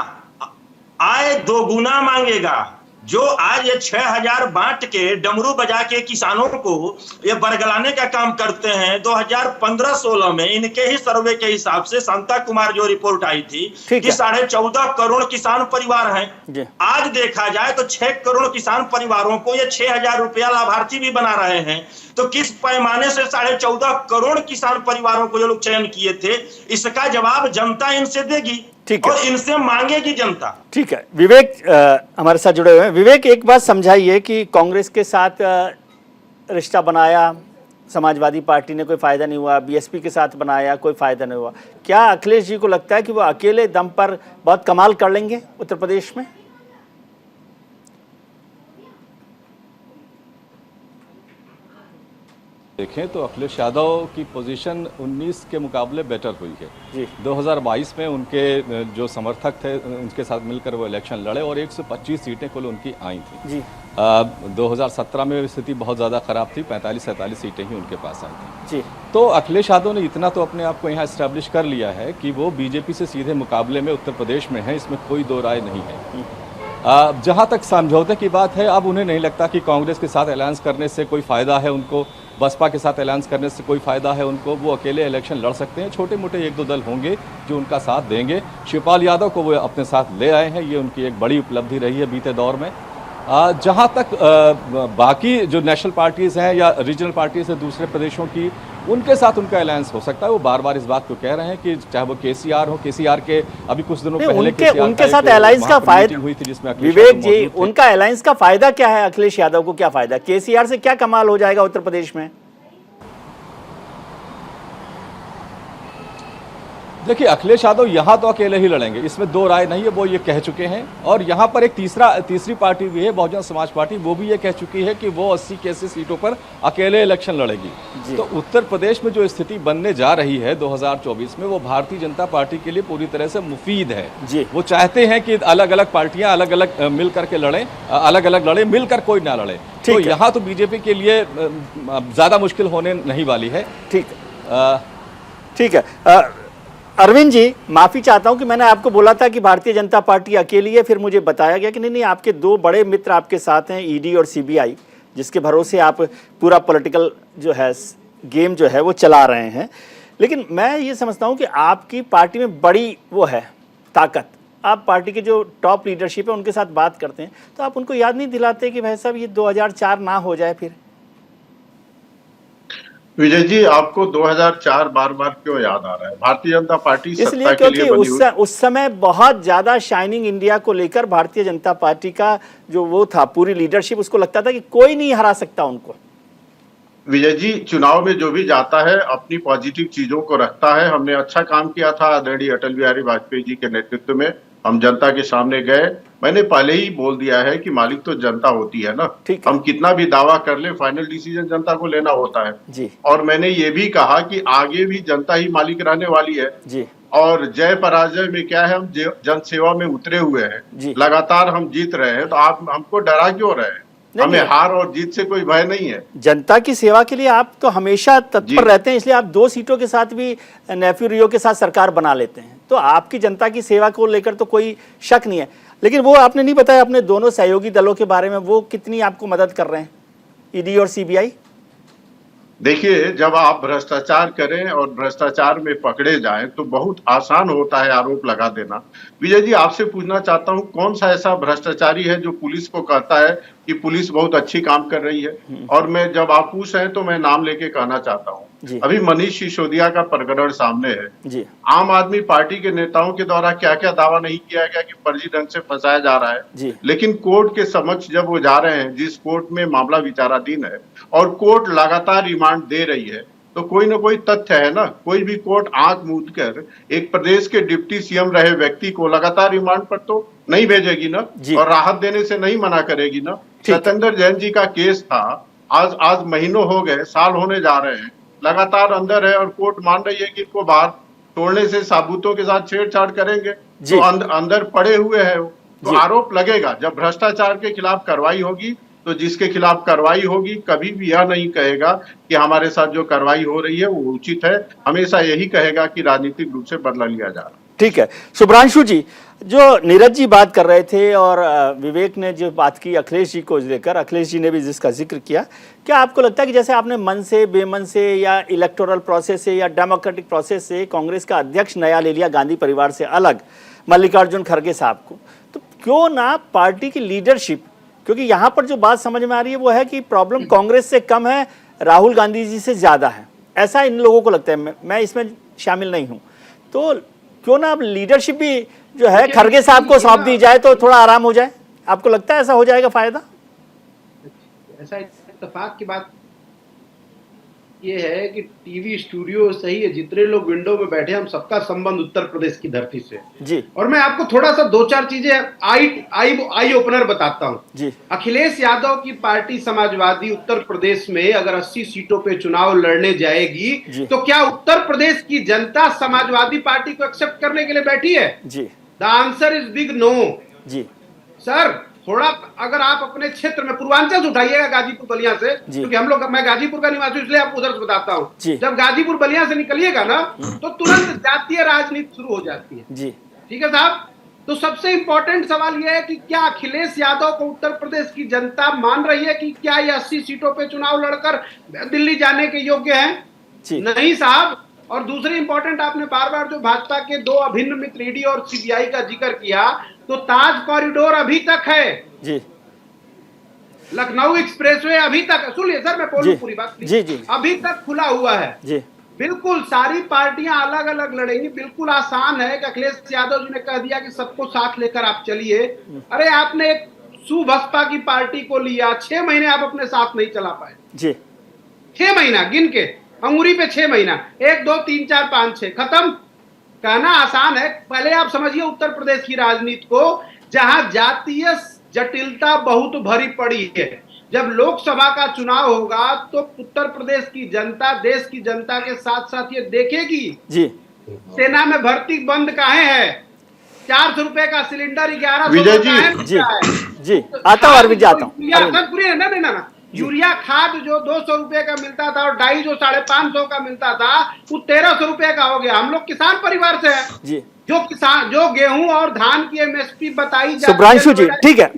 आय दोगुना मांगेगा। जो आज ये 6000 बांट के डमरू बजा के किसानों को ये बरगलाने का काम करते हैं, 2015-16 में इनके ही सर्वे के हिसाब से शांता कुमार जो रिपोर्ट आई थी कि 14.5 करोड़ किसान परिवार हैं। आज देखा जाए तो 6 करोड़ किसान परिवारों को ये 6000 रुपया लाभार्थी भी बना रहे हैं। तो किस पैमाने से 14.5 करोड़ किसान परिवारों को जो लोग चयन किए थे, इसका जवाब जनता इनसे देगी। ठीक है, और इनसे मांगेगी जनता। ठीक है, विवेक हमारे साथ जुड़े हुए हैं। विवेक, एक बात समझाइए कि कांग्रेस के साथ रिश्ता बनाया, समाजवादी पार्टी ने कोई फायदा नहीं हुआ, बीएसपी के साथ बनाया, कोई फायदा नहीं हुआ। क्या अखिलेश जी को लगता है कि वो अकेले दम पर बहुत कमाल कर लेंगे उत्तर प्रदेश में? देखें तो अखिलेश यादव की पोजीशन 19 के मुकाबले बेटर हुई है जी। 2022 में उनके जो समर्थक थे उनके साथ मिलकर वो इलेक्शन लड़े और 125 सीटें कुल उनकी आई थी जी। 2017 में स्थिति बहुत ज़्यादा खराब थी, 45-47 सीटें ही उनके पास आई थी जी। तो अखिलेश यादव ने इतना तो अपने आप को यहाँ इस्टेब्लिश कर लिया है कि वो बीजेपी से सीधे मुकाबले में उत्तर प्रदेश में है, इसमें कोई दो राय नहीं है। जहाँ तक समझौते की बात है, अब उन्हें नहीं लगता कि कांग्रेस के साथ अलायंस करने से कोई फ़ायदा है उनको, बसपा के साथ अलायंस करने से कोई फ़ायदा है उनको। वो अकेले इलेक्शन लड़ सकते हैं, छोटे मोटे 1-2 दल होंगे जो उनका साथ देंगे। शिवपाल यादव को वो अपने साथ ले आए हैं, ये उनकी एक बड़ी उपलब्धि रही है बीते दौर में। जहाँ तक बाकी जो नेशनल पार्टीज़ हैं या रीजनल पार्टीज़ हैं दूसरे प्रदेशों की, उनके साथ उनका अलायंस हो सकता है। वो बार बार इस बात को कह रहे हैं कि चाहे वो केसीआर हो, केसीआर के अभी कुछ दिनों पहले उनके साथ अलायंस का फायदा हुई थी जिसमें विवेक जी, उनका अलायंस का फायदा क्या है? अखिलेश यादव को क्या फायदा? केसीआर से क्या कमाल हो जाएगा उत्तर प्रदेश में? देखिए, अखिलेश यादव यहाँ तो अकेले ही लड़ेंगे, इसमें दो राय नहीं है, वो ये कह चुके हैं। और यहाँ पर एक तीसरी पार्टी भी है, बहुजन समाज पार्टी, वो भी ये कह चुकी है कि वो 80 की 80 सीटों पर अकेले इलेक्शन लड़ेगी। तो उत्तर प्रदेश में जो स्थिति बनने जा रही है 2024 में, वो भारतीय जनता पार्टी के लिए पूरी तरह से मुफीद है जी। वो चाहते हैं कि अलग अलग पार्टियां अलग अलग मिल करके लड़ें, अलग अलग लड़े, मिलकर कोई ना लड़े। तो यहाँ तो बीजेपी के लिए ज्यादा मुश्किल होने नहीं वाली है। ठीक है। अरविंद जी, माफ़ी चाहता हूं कि मैंने आपको बोला था कि भारतीय जनता पार्टी अकेली है, फिर मुझे बताया गया कि नहीं, आपके 2 बड़े मित्र आपके साथ हैं, ईडी और सीबीआई, जिसके भरोसे आप पूरा पॉलिटिकल जो है गेम जो है वो चला रहे हैं। लेकिन मैं ये समझता हूं कि आपकी पार्टी में बड़ी वो है ताकत, आप पार्टी के जो टॉप लीडरशिप है उनके साथ बात करते हैं, तो आप उनको याद नहीं दिलाते कि भाई साहब ये 2004 ना हो जाए फिर? विजय जी, आपको 2004 बार-बार क्यों याद आ रहा है? भारतीय जनता पार्टी इसलिए क्योंकि उस समय बहुत ज्यादा शाइनिंग इंडिया को लेकर भारतीय जनता पार्टी का जो वो था पूरी लीडरशिप, उसको लगता था कि कोई नहीं हरा सकता उनको। विजय जी, चुनाव में जो भी जाता है अपनी पॉजिटिव चीजों को रखता है। हमने अच्छा काम किया था आदरणीय अटल बिहारी वाजपेयी जी के नेतृत्व में। हम जनता के सामने गए। मैंने पहले ही बोल दिया है कि मालिक तो जनता होती है ना। हम कितना भी दावा कर ले, फाइनल डिसीजन जनता को लेना होता है जी। और मैंने ये भी कहा कि आगे भी जनता ही मालिक रहने वाली है जी। और जय पराजय में क्या है, हम जन सेवा में उतरे हुए हैं, लगातार हम जीत रहे हैं। तो आप हमको डरा क्यों रहे हैं? हमें हार और जीत से कोई भय नहीं है। जनता की सेवा के लिए आप तो हमेशा तत्पर रहते हैं, इसलिए आप 2 सीटों के साथ भी नेफ्यू रियो के साथ सरकार बना लेते हैं, तो आपकी जनता की सेवा को लेकर तो कोई शक नहीं है। लेकिन वो आपने नहीं बताया अपने दोनों सहयोगी दलों के बारे में, वो कितनी आपको मदद कर रहे हैं, ईडी और सीबीआई? देखिए, जब आप भ्रष्टाचार करें और भ्रष्टाचार में पकड़े जाएं तो बहुत आसान होता है आरोप लगा देना। विजय जी, आपसे पूछना चाहता हूं, कौन सा ऐसा भ्रष्टाचारी है जो पुलिस को कहता है कि पुलिस बहुत अच्छी काम कर रही है? और मैं जब आप पूछ रहे हैं तो मैं नाम लेके कहना चाहता हूं, अभी मनीष सिसोदिया का प्रकरण सामने है जी। आम आदमी पार्टी के नेताओं के द्वारा क्या क्या दावा नहीं किया गया कि फर्जी ढंग से फंसाया जा रहा है जी। लेकिन कोर्ट के समक्ष जब वो जा रहे हैं, जिस कोर्ट में मामला विचाराधीन है और कोर्ट लगातार रिमांड दे रही है, तो कोई ना कोई तथ्य है ना। कोई भी कोर्ट आंख मूंद कर एक प्रदेश के डिप्टी सीएम रहे व्यक्ति को लगातार रिमांड पर तो नहीं भेजेगी ना, और राहत देने से नहीं मना करेगी ना। सत्येंद्र जैन जी का केस था, आज महीनों हो गए, साल होने जा रहे हैं, लगातार अंदर है और कोर्ट मान रही है कि इनको बाहर छोड़ने से साबूतों के साथ छेड़छाड़ करेंगे, तो अंदर पड़े हुए हैं। तो आरोप लगेगा। जब भ्रष्टाचार के खिलाफ कार्रवाई होगी तो जिसके खिलाफ कार्रवाई होगी कभी भी यह नहीं कहेगा कि हमारे साथ जो कार्रवाई हो रही है वो उचित है, हमेशा यही कहेगा कि राजनीतिक रूप से बदला लिया जा रहा है। ठीक है। शुभ्रांशु जी, जो नीरज जी बात कर रहे थे और विवेक ने जो बात की अखिलेश जी को लेकर, अखिलेश जी ने भी जिसका जिक्र किया, क्या आपको लगता है कि जैसे आपने मन से, बेमन से या इलेक्टोरल प्रोसेस से या डेमोक्रेटिक प्रोसेस से कांग्रेस का अध्यक्ष नया ले लिया गांधी परिवार से अलग, मल्लिकार्जुन खड़गे साहब को, तो क्यों ना पार्टी की लीडरशिप, क्योंकि यहाँ पर जो बात समझ में आ रही है वो है कि प्रॉब्लम कांग्रेस से कम है, राहुल गांधी जी से ज़्यादा है, ऐसा इन लोगों को लगता है। मैं इसमें शामिल नहीं हूँ, तो क्यों ना अब लीडरशिप भी जो है खड़गे साहब को सौंप दी जाए तो थोड़ा आराम हो जाए? आपको लगता है ऐसा हो जाएगा फायदा? ऐसा इत्तेफाक की बात ये है कि टीवी स्टूडियो सही है, जितने लोग विंडो में बैठे, हम सबका संबंध उत्तर प्रदेश की धरती से जी। और मैं आपको थोड़ा सा 2-4 चीजें आई ओपनर बताता हूं जी। अखिलेश यादव की पार्टी समाजवादी उत्तर प्रदेश में अगर 80 सीटों पे चुनाव लड़ने जाएगी तो क्या उत्तर प्रदेश की जनता समाजवादी पार्टी को एक्सेप्ट करने के लिए बैठी है? जी। The answer is big no जी। सर, थोड़ा अगर आप अपने क्षेत्र में पूर्वांचल से उठाइएगा, गाजीपुर बलिया से, क्योंकि हम लोग, मैं गाजीपुर का निवासी हूं इसलिए आपको उधर से बताता हूं। जब गाजीपुर बलिया से निकलिएगा ना तो तुरंत जातीय राजनीति शुरू हो जाती है जी। ठीक है साहब, तो सबसे इंपॉर्टेंट सवाल यह है कि क्या अखिलेश यादव को उत्तर प्रदेश की जनता मान रही है कि क्या ये 80 सीटों पे चुनाव लड़कर दिल्ली जाने के योग्य हैं? नहीं साहब। और दूसरी इंपॉर्टेंट, आपने बार बार जो भाजपा के 2 अभिन्न मित्र ईडी और सीबीआई का जिक्र किया, तो ताज कॉरिडोर अभी तक है जी, लखनऊ एक्सप्रेसवे अभी तक, सुनिए सर मैं बोलूं पूरी बात जी जी, अभी तक खुला हुआ है जी। बिल्कुल सारी पार्टियां अलग अलग लड़ेंगी, बिल्कुल आसान है कि अखिलेश यादव जी ने कह दिया कि सबको साथ लेकर आप चलिए। अरे आपने एक सुबसपा की पार्टी को लिया, 6 महीने आप अपने साथ नहीं चला पाए जी। 6 महीना गिन के अंगूरी पे 6 महीना, 1 2 3 4 5 6 खत्म। कहना आसान है, पहले आप समझिए उत्तर प्रदेश की राजनीति को, जहां जातीय जटिलता बहुत भरी पड़ी है। जब लोकसभा का चुनाव होगा तो उत्तर प्रदेश की जनता देश की जनता के साथ साथ ये देखेगी जी, सेना में भर्ती बंद काहे है, 400 रुपए का सिलेंडर 1100 जी। आता हूं अरविंद, जाता हूं ना यूरिया खाद जो 200 रुपए का मिलता था और डाई जो 550 का मिलता था वो 1300 रुपए का हो गया। हम लोग किसान परिवार से हैं जी। जो गेहूं और धान की एमएसपी बताई जाती है, शुभ्रांशु जी ठीक है,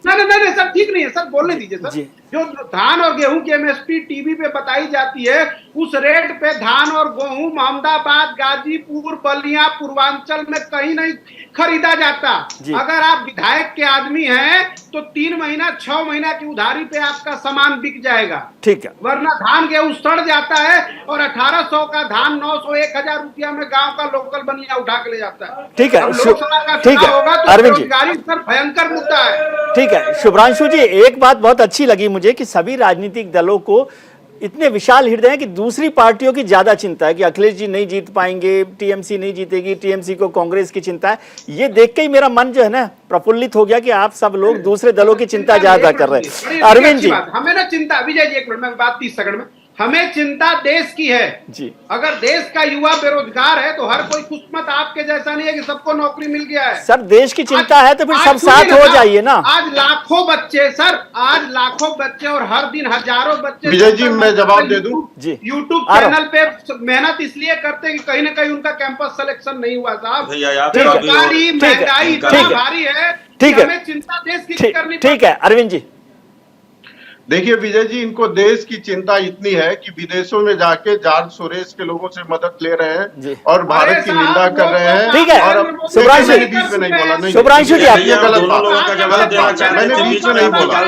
नहीं सर ठीक नहीं है सर, बोलने दीजिए सर। जो धान और गेहूं की एमएसपी टीवी पे बताई जाती है, उस रेट पे धान और गेहूं अहमदाबाद, गाजीपुर, बलिया, पूर्वांचल में कहीं नहीं खरीदा जाता। अगर आप विधायक के आदमी हैं तो 3 महीना 6 महीना की उधारी पे आपका सामान बिक जाएगा, ठीक है, वरना धान गेहूं सड़ जाता है और 1800 का धान 900 1000 रुपया में गांव का लोकल बनिया उठा के ले जाता है। ठीक है, ठीक है अरविंद जी, सर भयंकर मुद्दा है। ठीक है शुभ्रांशु जी, एक बात बहुत अच्छी लगी मुझे कि सभी राजनीतिक दलों को इतने विशाल हृदय हैं कि दूसरी पार्टियों की ज्यादा चिंता है कि अखिलेश जी नहीं जीत पाएंगे, टीएमसी नहीं जीतेगी, टीएमसी को कांग्रेस की चिंता है। ये देख के ही मेरा मन जो है ना प्रफुल्लित हो गया कि आप सब लोग दूसरे दलों की चिंता ज्यादा कर रहे हैं। अरविंद जी, हमें ना चिंता, विजय जी एक मिनट में बात 30 सेकंड में, हमें चिंता देश की है जी। अगर देश का युवा बेरोजगार है तो हर कोई खुशमत आपके जैसा नहीं है कि सबको नौकरी मिल गया है। सर देश की चिंता है तो फिर आज सब सुनिए साथ हो जाइए ना। आज लाखों बच्चे सर, आज लाखों बच्चे और हर दिन हजारों बच्चे विजय जी, मैं जवाब दे दूं? जी। यूट्यूब आ रहा चैनल पे मेहनत इसलिए करते हैं कि कहीं ना कहीं उनका कैंपस सिलेक्शन नहीं हुआ साहब। भैया, आप बेरोजगारी, ठीक है, महंगाई ठीक इतना है, भारी है ठीक कि है, हमें चिंता देश की करनी ठीक है। अरविंद जी, देखिए विजय जी, इनको देश की चिंता इतनी है कि विदेशों में जाके जॉर्ज सोरेस के लोगों से मदद ले रहे हैं और भारत की निंदा कर रहे हैं। ठीक है, और अब शुभ्रांशु मैंने बीच में नहीं बोला, नहीं शुभ्रांशु जी, आप ये गलत दोनों लोगों का जवाब देना चाह रहे मैंने थे, बीच में नहीं बोला,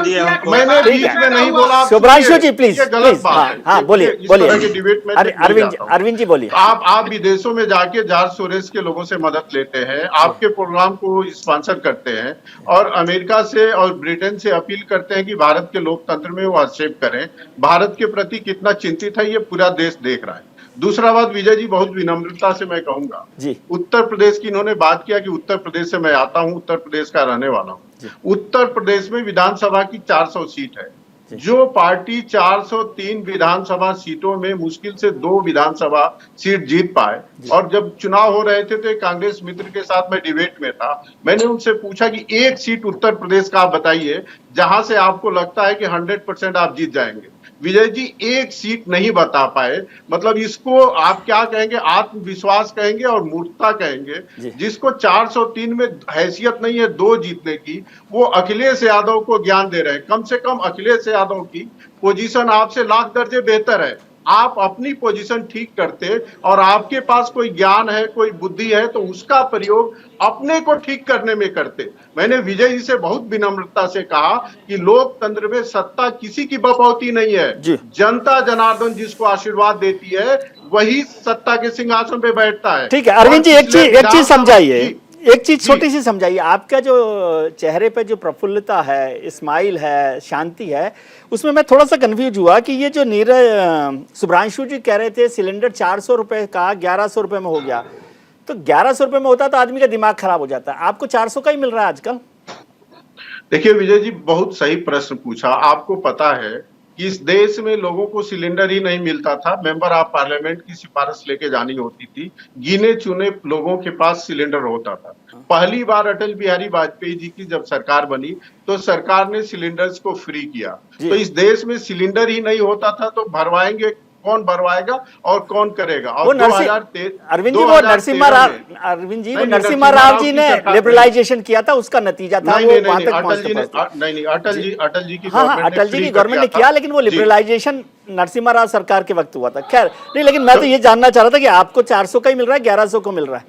मैंने ठीक बीच है। में नहीं बोला। आप शुभ्रांशु सुनिए, जी प्लीज, ये गलत प्लीज, बात है। हाँ बोलिए इस तरह की डिबेट में बोलिए। अरविंद जी बोलिए। आप विदेशों में जाके जॉर्ज सोरेस के लोगों से मदद लेते हैं, आपके प्रोग्राम को स्पॉन्सर करते हैं और अमेरिका से और ब्रिटेन से अपील करते हैं कि भारत के लोकतंत्र में वो हस्तक्षेप करें। भारत के प्रति कितना चिंतित है ये पूरा देश देख रहा है। दूसरा बात विजय जी, बहुत विनम्रता से मैं कहूंगा जी, उत्तर प्रदेश की इन्होंने बात किया कि उत्तर प्रदेश से मैं आता हूं, उत्तर प्रदेश का रहने वाला हूं। उत्तर प्रदेश में विधानसभा की 400 सीट है। जो पार्टी 403 विधानसभा सीटों में मुश्किल से 2 विधानसभा सीट जीत पाए, और जब चुनाव हो रहे थे तो एक कांग्रेस मित्र के साथ मैं डिबेट में था, मैंने उनसे पूछा कि एक सीट उत्तर प्रदेश का आप बताइए जहां से आपको लगता है कि 100% आप जीत जाएंगे। विजय जी एक सीट नहीं बता पाए, मतलब इसको आप क्या कहेंगे, आत्मविश्वास कहेंगे और मूर्खता कहेंगे। जिसको 403 में हैसियत नहीं है 2 जीतने की, वो अखिलेश यादव को ज्ञान दे रहे हैं। कम से कम अखिलेश यादव की पोजीशन आपसे लाख दर्जे बेहतर है। आप अपनी पोजीशन ठीक करते और आपके पास कोई ज्ञान है, कोई बुद्धि है, तो उसका प्रयोग अपने को ठीक करने में करते। मैंने विजय जी से बहुत विनम्रता से कहा कि लोकतंत्र में सत्ता किसी की बपौती नहीं है। जनता जनार्दन जिसको आशीर्वाद देती है वही सत्ता के सिंहासन पे बैठता है। ठीक है अरविंद जी, एक चीज समझाइए, एक चीज छोटी सी समझाइए। आपका जो चेहरे पे जो प्रफुल्लता है, स्माइल है, शांति है, उसमें मैं थोड़ा सा कंफ्यूज हुआ कि ये जो शुभ्रांशु जी कह रहे थे सिलेंडर 400 रुपए का 1100 रुपए में हो गया, तो 1100 रुपए में होता तो आदमी का दिमाग खराब हो जाता है। आपको 400 का ही मिल रहा है आजकल? देखिए विजय जी, बहुत सही प्रश्न पूछा। आपको पता है कि इस देश में लोगों को सिलेंडर ही नहीं मिलता था, मेंबर ऑफ पार्लियामेंट की सिफारिश लेके जानी होती थी, गिने चुने लोगों के पास सिलेंडर होता था। पहली बार अटल बिहारी वाजपेयी जी की जब सरकार बनी तो सरकार ने सिलेंडर्स को फ्री किया। तो इस देश में सिलेंडर ही नहीं होता था तो भरवाएंगे कौन, भरवाएगा और कौन करेगा? और 2013 अरविंद जी वो नरसिम्हा राव जी ने लिबरलाइजेशन किया था, उसका नतीजा था वो। अटल जी की अटल जी की गवर्नमेंट ने किया, लेकिन वो लिबरलाइजेशन नरसिम्हा राव सरकार के वक्त हुआ था। खैर नहीं, लेकिन मैं तो ये जानना चाह रहा था कि आपको 400 का ही मिल रहा है, 1100 को मिल रहा है?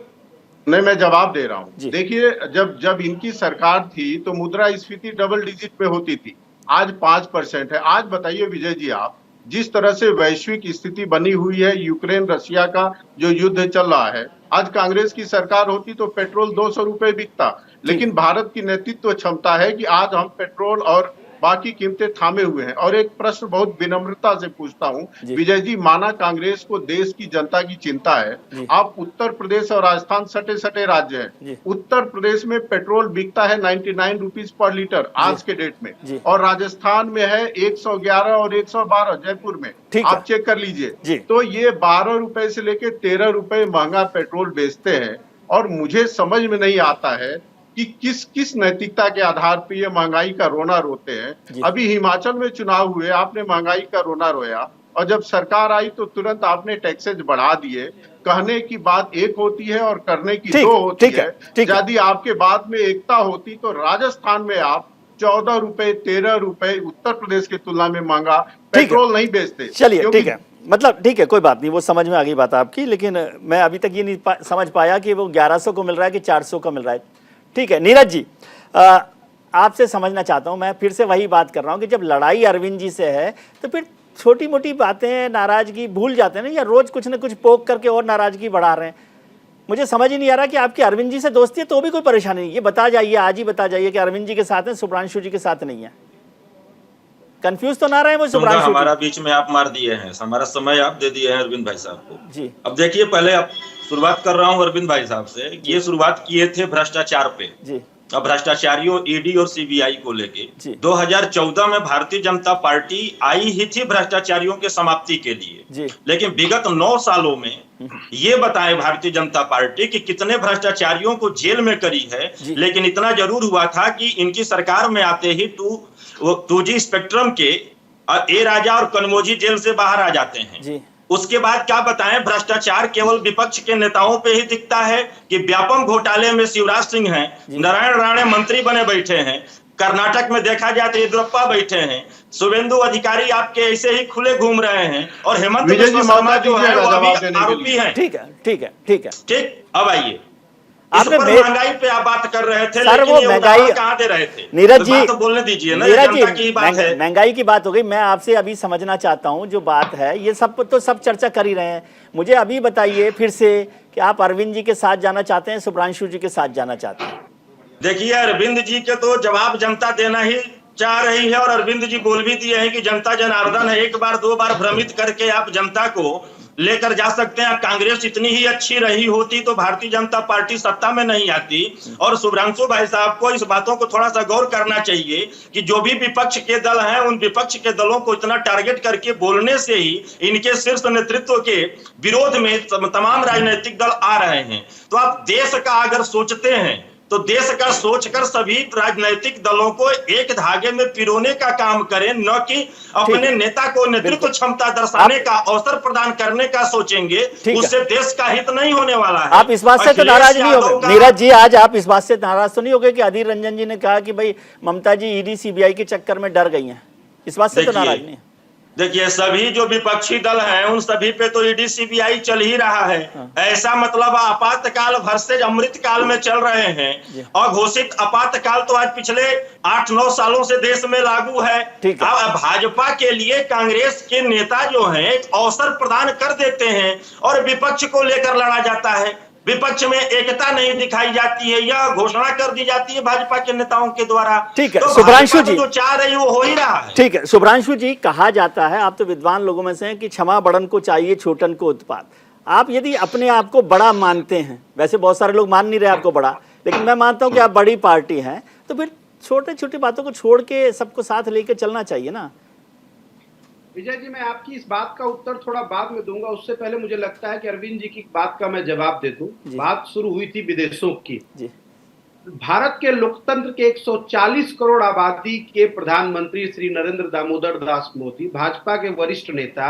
नहीं, मैं जवाब दे रहा हूं। देखिए जब इनकी सरकार थी तो मुद्रास्फीति डबल डिजिट पे होती थी, आज 5% है। आज बताइए विजय जी, आप जिस तरह से वैश्विक स्थिति बनी हुई है, यूक्रेन रशिया का जो युद्ध चल रहा है, आज कांग्रेस की सरकार होती तो पेट्रोल 200 रुपए बिकता। लेकिन भारत की नेतृत्व क्षमता है कि आज हम पेट्रोल और बाकी कीमतें थामे हुए हैं। और एक प्रश्न बहुत विनम्रता से पूछता हूं विजय जी, माना कांग्रेस को देश की जनता की चिंता है, आप उत्तर प्रदेश और राजस्थान सटे सटे राज्य हैं, उत्तर प्रदेश में पेट्रोल बिकता है 99 रुपीज पर लीटर आज के डेट में, और राजस्थान में है 111 और 112 जयपुर में, आप चेक कर लीजिए। तो ये 12 रुपए से लेके 13 रुपए महंगा पेट्रोल बेचते हैं। और मुझे समझ में नहीं आता है कि किस नैतिकता के आधार पे ये महंगाई का रोना रोते हैं। अभी हिमाचल में चुनाव हुए, आपने महंगाई का रोना रोया, और जब सरकार आई तो तुरंत आपने टैक्सेज बढ़ा दिए। कहने की बात एक होती है और करने की दो होती है। यदि आपके बात में एकता होती तो राजस्थान में आप 14 रुपए 13 रुपए उत्तर प्रदेश की तुलना में महंगा पेट्रोल नहीं बेचते। चलिए ठीक है, मतलब ठीक है, कोई बात नहीं, वो समझ में आ गई बात आपकी। लेकिन मैं अभी तक ये नहीं समझ पाया कि वो 1100 को मिल रहा है कि 400 का मिल रहा है। ठीक है नीरज जी, आपसे समझना चाहता हूं, मैं फिर से वही बात कर रहा हूं कि जब लड़ाई अरविंद जी से है तो फिर छोटी मोटी बातें नाराजगी भूल जाते हैं ना, या रोज कुछ ना कुछ पोक करके और नाराजगी बढ़ा रहे हैं। मुझे समझ ही नहीं आ रहा कि आपकी अरविंद जी से दोस्ती है तो भी कोई परेशानी नहीं, ये बता जाइए, आज ही बता जाइए कि अरविंद जी के साथ है, शुभ्रांशु जी के साथ नहीं है। कंफ्यूज तो ना रहे वो सुनकर शुभ्रांशु हमारा जी? बीच में आप मार दिए हैं, हमारा समय आप दे दिए हैं अरविंद भाई साहब को। जी अब देखिए, पहले आप शुरुआत कर रहा हूं अरविंद भाई साहब से। ये शुरुआत किए थे भ्रष्टाचार पे, जी अब भ्रष्टाचारियों ईडी और सीबीआई को लेके। जी। 2014 में भारतीय जनता पार्टी आई ही थी भ्रष्टाचारियों के समाप्ति के लिए, जी लेकिन विगत 9 सालों में ये बताए भारतीय जनता पार्टी कि कितने भ्रष्टाचारियों को जेल में करी है। जी। लेकिन इतना जरूर हुआ था कि इनकी सरकार में आते ही 2G स्पेक्ट्रम के ए राजा और कनमोजी जेल से बाहर आ जाते हैं। जी उसके बाद क्या बताएं, भ्रष्टाचार केवल विपक्ष के नेताओं पे ही दिखता है कि व्यापम घोटाले में शिवराज सिंह हैं, नारायण राणे मंत्री बने बैठे हैं, कर्नाटक में देखा जाए तो येदियुरप्पा बैठे हैं, शुभेंदु अधिकारी आपके ऐसे ही खुले घूम रहे हैं, और हेमंत विजय जी, बिश्व शर्मा मौका जो है दीजिएगा वो जवाब अभी देने के आरोपी लिए। हैं। ठीक है ठीक है ठीक है। ठीक, अब आइए, इस आपने पर महंगाई पे आप बात कर रहे थे, सर, लेकिन वो ये महंगाई उदाहरण कहाँ दे रहे थे? नीरज तो जी, बात तो बोलने दीजिए ना, ये नीरज जी, जनता की ही बात है। महंगाई की बात हो गई। मैं आपसे अभी समझना चाहता हूं जो बात है, ये सब तो सब चर्चा कर ही रहे हैं। मुझे अभी बताइए फिर से कि आप अरविंद जी के साथ जाना चाहते हैं, शुभ्रांशु जी के साथ जाना चाहते हैं? देखिए, अरविंद जी के तो जवाब जनता देना ही चाह रही है, और अरविंद जी बोल भी दिए हैं कि जनता जनार्दन है, एक बार 2 बार भ्रमित करके आप जनता को लेकर जा सकते हैं। कांग्रेस इतनी ही अच्छी रही होती तो भारतीय जनता पार्टी सत्ता में नहीं आती। और शुभ्रांशु भाई साहब को इस बातों को थोड़ा सा गौर करना चाहिए कि जो भी विपक्ष के दल हैं, उन विपक्ष के दलों को इतना टारगेट करके बोलने से ही इनके शीर्ष नेतृत्व के विरोध में तमाम राजनीतिक दल आ रहे हैं। तो आप देश का अगर सोचते हैं तो देश का सोचकर सभी राजनीतिक दलों को एक धागे में पिरोने का काम करें, न कि अपने नेता को नेतृत्व क्षमता दर्शाने का अवसर प्रदान करने का सोचेंगे। उससे देश का हित नहीं होने वाला है। आप इस बात से तो नाराज नहीं होंगे नीरज जी? आज आप इस बात से नाराज तो नहीं होंगे कि अधीर रंजन जी ने कहा कि भाई ममता जी ईडी सीबीआई के चक्कर में डर गई हैं? इस बात से तो नाराज नहीं? देखिए, सभी जो विपक्षी दल हैं उन सभी पे तो ईडी सीबीआई चल ही रहा है। ऐसा मतलब आपातकाल वर्सेज अमृतकाल में चल रहे हैं, और घोषित आपातकाल तो आज पिछले 8-9 सालों से देश में लागू है। अब भाजपा के लिए कांग्रेस के नेता जो हैं एक अवसर प्रदान कर देते हैं और विपक्ष को लेकर लड़ा जाता है। विपक्ष में एकता नहीं दिखाई जाती है, यह घोषणा कर दी जाती है भाजपा के नेताओं के द्वारा। ठीक है, तो शुभ्रांशु जी जो चाह रही वो हो ही रहा है। ठीक है, शुभ्रांशु जी, कहा जाता है, आप तो विद्वान लोगों में से हैं, कि क्षमा बड़न को चाहिए छोटन को उत्पात। आप यदि अपने आप को बड़ा मानते हैं, वैसे बहुत सारे लोग मान नहीं रहे आपको बड़ा, लेकिन मैं मानता हूं कि आप बड़ी पार्टी हैं, तो फिर छोटे छोटी बातों को छोड़ के सबको साथ लेके चलना चाहिए ना? विजय जी, मैं आपकी इस बात का उत्तर थोड़ा बाद में दूंगा। उससे पहले मुझे लगता है कि अरविंद जी की बात का मैं जवाब दे दूं। बात शुरू हुई थी विदेशों की। भारत के लोकतंत्र के 140 करोड़ आबादी के प्रधानमंत्री श्री नरेंद्र दामोदर दास मोदी, भाजपा के वरिष्ठ नेता,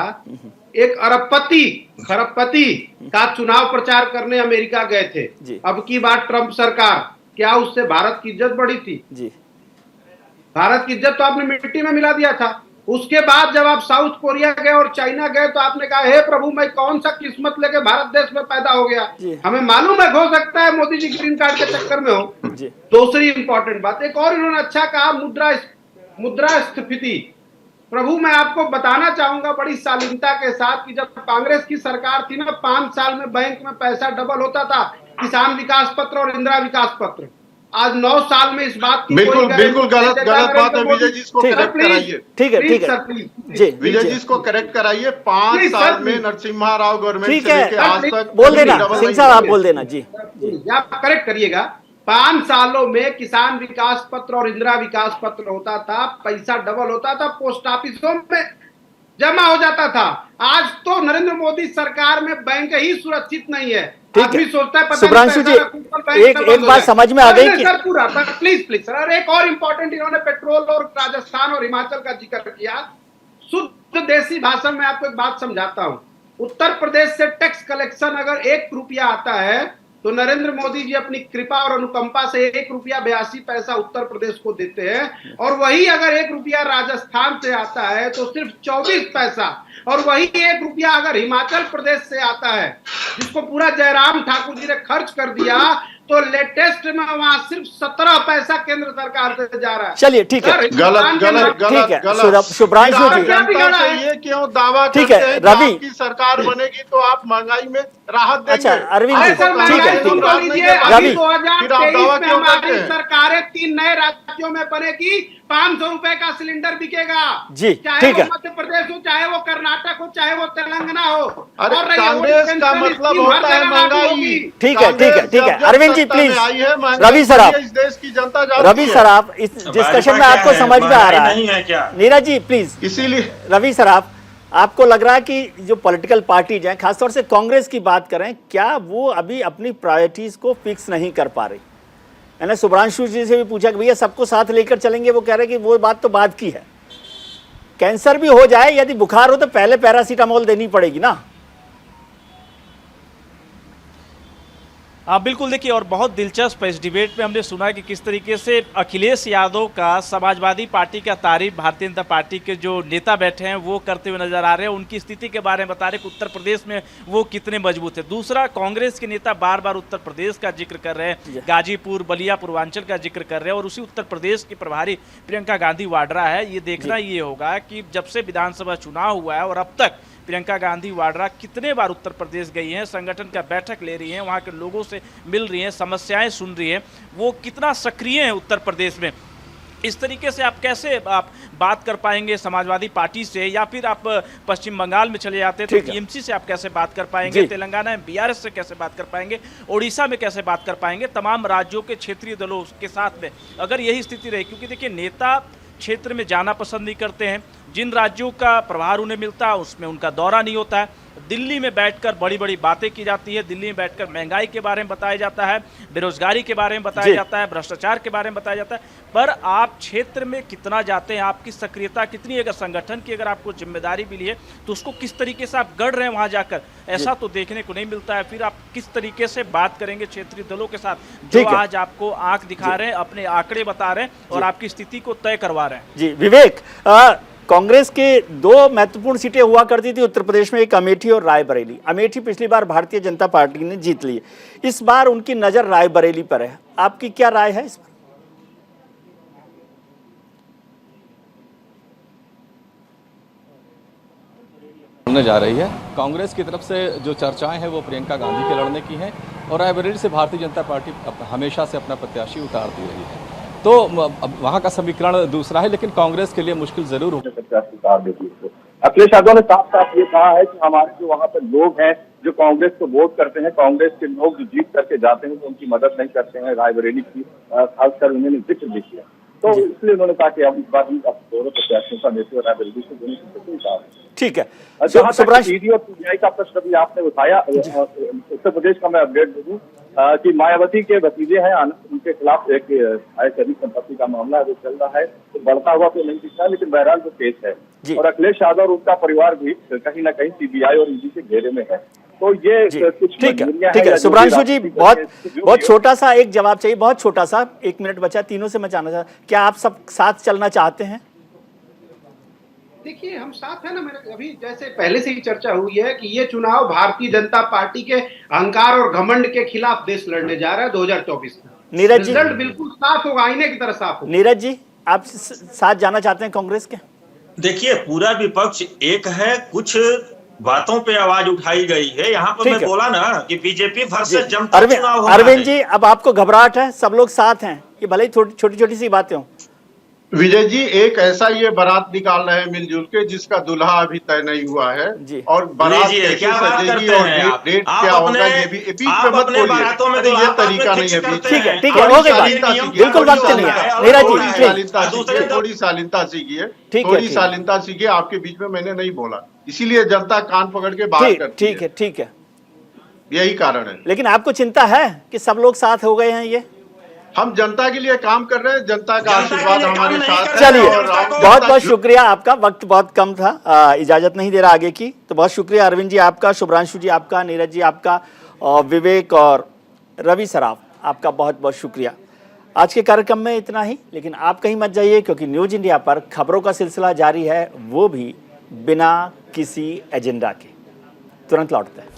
एक अरबपति खरबपति का चुनाव प्रचार करने अमेरिका गए थे। अब की बात ट्रंप सरकार, क्या उससे भारत की इज्जत बढ़ी थी? भारत की इज्जत तो आपने मिट्टी में मिला दिया था। उसके बाद जब आप साउथ कोरिया गए और चाइना गए तो आपने कहा, हे प्रभु, मैं कौन सा किस्मत लेके भारत देश में पैदा हो गया। हमें मालूम है, हो सकता है मोदी जी ग्रीन कार्ड के चक्कर में हो। दूसरी इंपॉर्टेंट बात, एक और इन्होंने अच्छा कहा, मुद्रास्फीति। प्रभु, मैं आपको बताना चाहूंगा बड़ी शालीनता के साथ कि जब कांग्रेस की सरकार थी ना, 5 साल में बैंक में पैसा डबल होता था, किसान विकास पत्र और इंदिरा विकास पत्र। आज 9 साल में इस बात की बिल्कुल गलत बात है। विजय जी इसको करेक्ट कराइए। ठीक है विजय जी इसको करेक्ट कराइए। 5 साल में नरसिम्हा राव गवर्नमेंट से लेके आज तक बोल देना, सिंह साहब आप बोल देना। जी आप करेक्ट करिएगा। 5 सालों में किसान विकास पत्र और इंदिरा विकास पत्र होता था, पैसा डबल होता था, पोस्ट ऑफिसों में जमा हो जाता था। आज तो नरेंद्र मोदी सरकार में बैंक ही सुरक्षित नहीं है। आदमी सोचता है, शुभ्रांशु जी, एक बात समझ में आ गई कि सर पूरा प्लीज सर, एक और इम्पोर्टेंट, इन्होंने पेट्रोल और राजस्थान और हिमाचल का जिक्र किया। शुद्ध देसी भाषा में आपको एक बात समझाता हूं। उत्तर प्रदेश से टैक्स कलेक्शन अगर 1 रुपया आता है तो नरेंद्र मोदी जी अपनी कृपा और अनुकंपा से 1 रुपया 82 पैसा उत्तर प्रदेश को देते हैं, और वही अगर 1 रुपया राजस्थान से आता है तो सिर्फ 24 पैसा, और वही 1 रुपया अगर हिमाचल प्रदेश से आता है, जिसको पूरा जयराम ठाकुर जी ने खर्च कर दिया, तो लेटेस्ट में वहां सिर्फ 17 पैसा केंद्र सरकार से जा रहा है। चलिए ठीक है, गलत शुभ्रांशु जी, ये क्यों दावा ठीक है, रवि की सरकार बनेगी तो आप महंगाई में राहत देंगे? अच्छा अरविंद जी, ठीक है रवि, 2023 में हमारी सरकारें 3 नए राज्यों में बनेगी, 500 रुपए का सिलेंडर बिकेगा। जी, चाहे ठीक वो है। मध्य प्रदेश हो, चाहे वो कर्नाटक हो, चाहे वो तेलंगाना हो। अरे और रही कांग्रेस वो का पेंशन मतलब स्कीम हर होता है जगह लागू महंगाई। होगी। ठीक है, ठीक है, कांग्रेस ठीक है। जब जब अरविंद जी सत्ता में प्लीज, आई है, महंगाई रवि सर आप, बढ़ी है, इस देश की जनता जानती रवि है। सर आप इस डिस्कशन में क्या आपको है? समझ में आ रहा महंगाई नहीं है है? क्या? नीरज जी प्लीज। इसीलिए रवि सर आपको लग रहा है कि जो पॉलिटिकल पार्टीज हैं, खासतौर से कांग्रेस की बात करें, क्या वो अभी अपनी प्रायोरिटीज को फिक्स नहीं कर पा रही? मैंने शुभ्रांशु जी से भी पूछा कि भैया सबको साथ लेकर चलेंगे, वो कह रहे कि वो बात तो बाद की है। कैंसर भी हो जाए, यदि बुखार हो तो पहले पैरासीटामोल देनी पड़ेगी ना। हाँ बिल्कुल, देखिए और बहुत दिलचस्प है इस डिबेट में हमने सुना कि किस तरीके से अखिलेश यादव का समाजवादी पार्टी का तारीफ भारतीय जनता पार्टी के जो नेता बैठे हैं वो करते हुए नजर आ रहे हैं, उनकी स्थिति के बारे में बता रहे हैं कि उत्तर प्रदेश में वो कितने मजबूत है। दूसरा, कांग्रेस के नेता बार बार उत्तर प्रदेश का जिक्र कर रहे हैं, गाजीपुर बलिया पूर्वांचल का जिक्र कर रहे हैं, और उसी उत्तर प्रदेश की प्रभारी प्रियंका गांधी वाड्रा है। ये देखना ये होगा कि जब से विधानसभा चुनाव हुआ है और अब तक प्रियंका गांधी वाड्रा कितने बार उत्तर प्रदेश गई हैं, संगठन का बैठक ले रही हैं, वहाँ के लोगों से मिल रही हैं, समस्याएं सुन रही हैं, वो कितना सक्रिय हैं उत्तर प्रदेश में। इस तरीके से आप कैसे आप बात कर पाएंगे समाजवादी पार्टी से, या फिर आप पश्चिम बंगाल में चले जाते तो टीएमसी से आप कैसे बात कर पाएंगे, तेलंगाना में बीआरएस से कैसे बात कर पाएंगे, ओडिशा में कैसे बात कर पाएंगे, तमाम राज्यों के क्षेत्रीय दलों के साथ में अगर यही स्थिति रही। क्योंकि देखिए नेता क्षेत्र में जाना पसंद नहीं करते हैं, जिन राज्यों का प्रभार उन्हें मिलता है उसमें उनका दौरा नहीं होता है। दिल्ली में बैठकर बड़ी बड़ी बातें की जाती है, दिल्ली में बैठकर महंगाई के बारे में बताया जाता है, बेरोजगारी के बारे में बताया जाता है, भ्रष्टाचार के बारे में बताया जाता है, पर आप क्षेत्र में कितना जाते हैं, आपकी सक्रियता कितनी है, अगर संगठन की अगर आपको जिम्मेदारी मिली है तो उसको किस तरीके से आप गढ़ रहे हैं वहां जाकर, ऐसा तो देखने को नहीं मिलता है। फिर आप किस तरीके से बात करेंगे क्षेत्रीय दलों के साथ जो आज आपको आंख दिखा रहे हैं, अपने आंकड़े बता रहे हैं और आपकी स्थिति को तय करवा रहे हैं। जी विवेक, कांग्रेस के दो महत्वपूर्ण सीटें हुआ करती थी उत्तर प्रदेश में, एक अमेठी और रायबरेली। अमेठी पिछली बार भारतीय जनता पार्टी ने जीत ली, इस बार उनकी नजर रायबरेली पर है। आपकी क्या राय है इस पर? होने जा रही है। कांग्रेस की तरफ से जो चर्चाएं हैं वो प्रियंका गांधी के लड़ने की हैं, और रायबरेली से भारतीय जनता पार्टी हमेशा से अपना प्रत्याशी उतारती रही है। तो वहां का समीकरण दूसरा है, लेकिन कांग्रेस के लिए मुश्किल जरूर हो। अखिलेश यादव ने साफ साफ ये कहा है कि हमारे जो वहाँ पर लोग हैं जो कांग्रेस को वोट करते हैं, कांग्रेस के लोग जो जीत करके जाते हैं तो उनकी मदद नहीं करते हैं। रायबरेली की खासकर उन्होंने जिक्र भी किया, तो इसलिए उन्होंने कहा कि अब इस बार हम दोनों प्रत्याशियों का देते हुए रायबरेली से दोनों सीटों को उतार। ठीक है। ईडी और सीबीआई का प्रश्न भी आपने उठाया, उत्तर प्रदेश का मैं अपडेट दे दूं कि मायावती के भतीजे हैं आनंद, उनके खिलाफ एक शरीर संपत्ति का मामला जो चल रहा है, तो बढ़ता हुआ तो नहीं दिख रहा, लेकिन बहरहाल वो केस है। और अखिलेश यादव और उनका परिवार भी कहीं ना कहीं सीबीआई और ईडी के घेरे में है। तो ये कुछ ठीक है शुभ्रांशु जी, बहुत छोटा सा एक जवाब चाहिए, बहुत छोटा सा, 1 मिनट बचा, तीनों से मैं जानना चाहता, क्या आप सब साथ चलना चाहते हैं? देखिए हम साथ है ना, मेरे अभी जैसे पहले से ही चर्चा हुई है कि ये चुनाव भारतीय जनता पार्टी के अहंकार और घमंड के खिलाफ देश लड़ने जा रहा है 2024 में। नीरज जी, रिजल्ट बिल्कुल साफ होगा, आईने की तरह साफ होगा। नीरज जी, आप साथ जाना चाहते हैं कांग्रेस के? देखिए पूरा विपक्ष एक है, कुछ बातों पे आवाज उठाई गई है। यहाँ पर मैं बोला ना कि बीजेपी वर्सेस जनता चुनाव होना है। अरविंद जी, अब आपको घबराहट है? सब लोग साथ हैं, ये भले ही छोटी छोटी सी बातें हों। विजय जी, एक ऐसा ये बारात निकाल रहे हैं मिलजुल के जिसका दूल्हा अभी तय नहीं हुआ है, और बारात कैसे सजेगी और डेट क्या होगा ये भी बीच में मत बोलिए, ये तरीका नहीं है बीच। ठीक है, हो गई बात, बिल्कुल वक्त नहीं है। नीरज जी थोड़ी शालीनता सीखिए, थोड़ी शालीनता सीखिए, आपके बीच में मैंने नहीं बोला, इसीलिए जनता कान पकड़ के बात करती है। ठीक है, यही कारण है। लेकिन आपको चिंता है कि सब लोग साथ हो गए हैं? ये हम जनता के लिए काम कर रहे हैं, जनता का आशीर्वाद हमारे साथ है। चलिए, बहुत बहुत शुक्रिया आपका, वक्त बहुत कम था, इजाजत नहीं दे रहा आगे की, तो बहुत शुक्रिया अरविंद जी आपका, शुभ्रांशु जी आपका, नीरज जी आपका, और विवेक और रवि सराफ आपका बहुत बहुत शुक्रिया। आज के कार्यक्रम में इतना ही, लेकिन आप कहीं मत जाइए क्योंकि न्यूज इंडिया पर खबरों का सिलसिला जारी है, वो भी बिना किसी एजेंडा के। तुरंत लौटते हैं।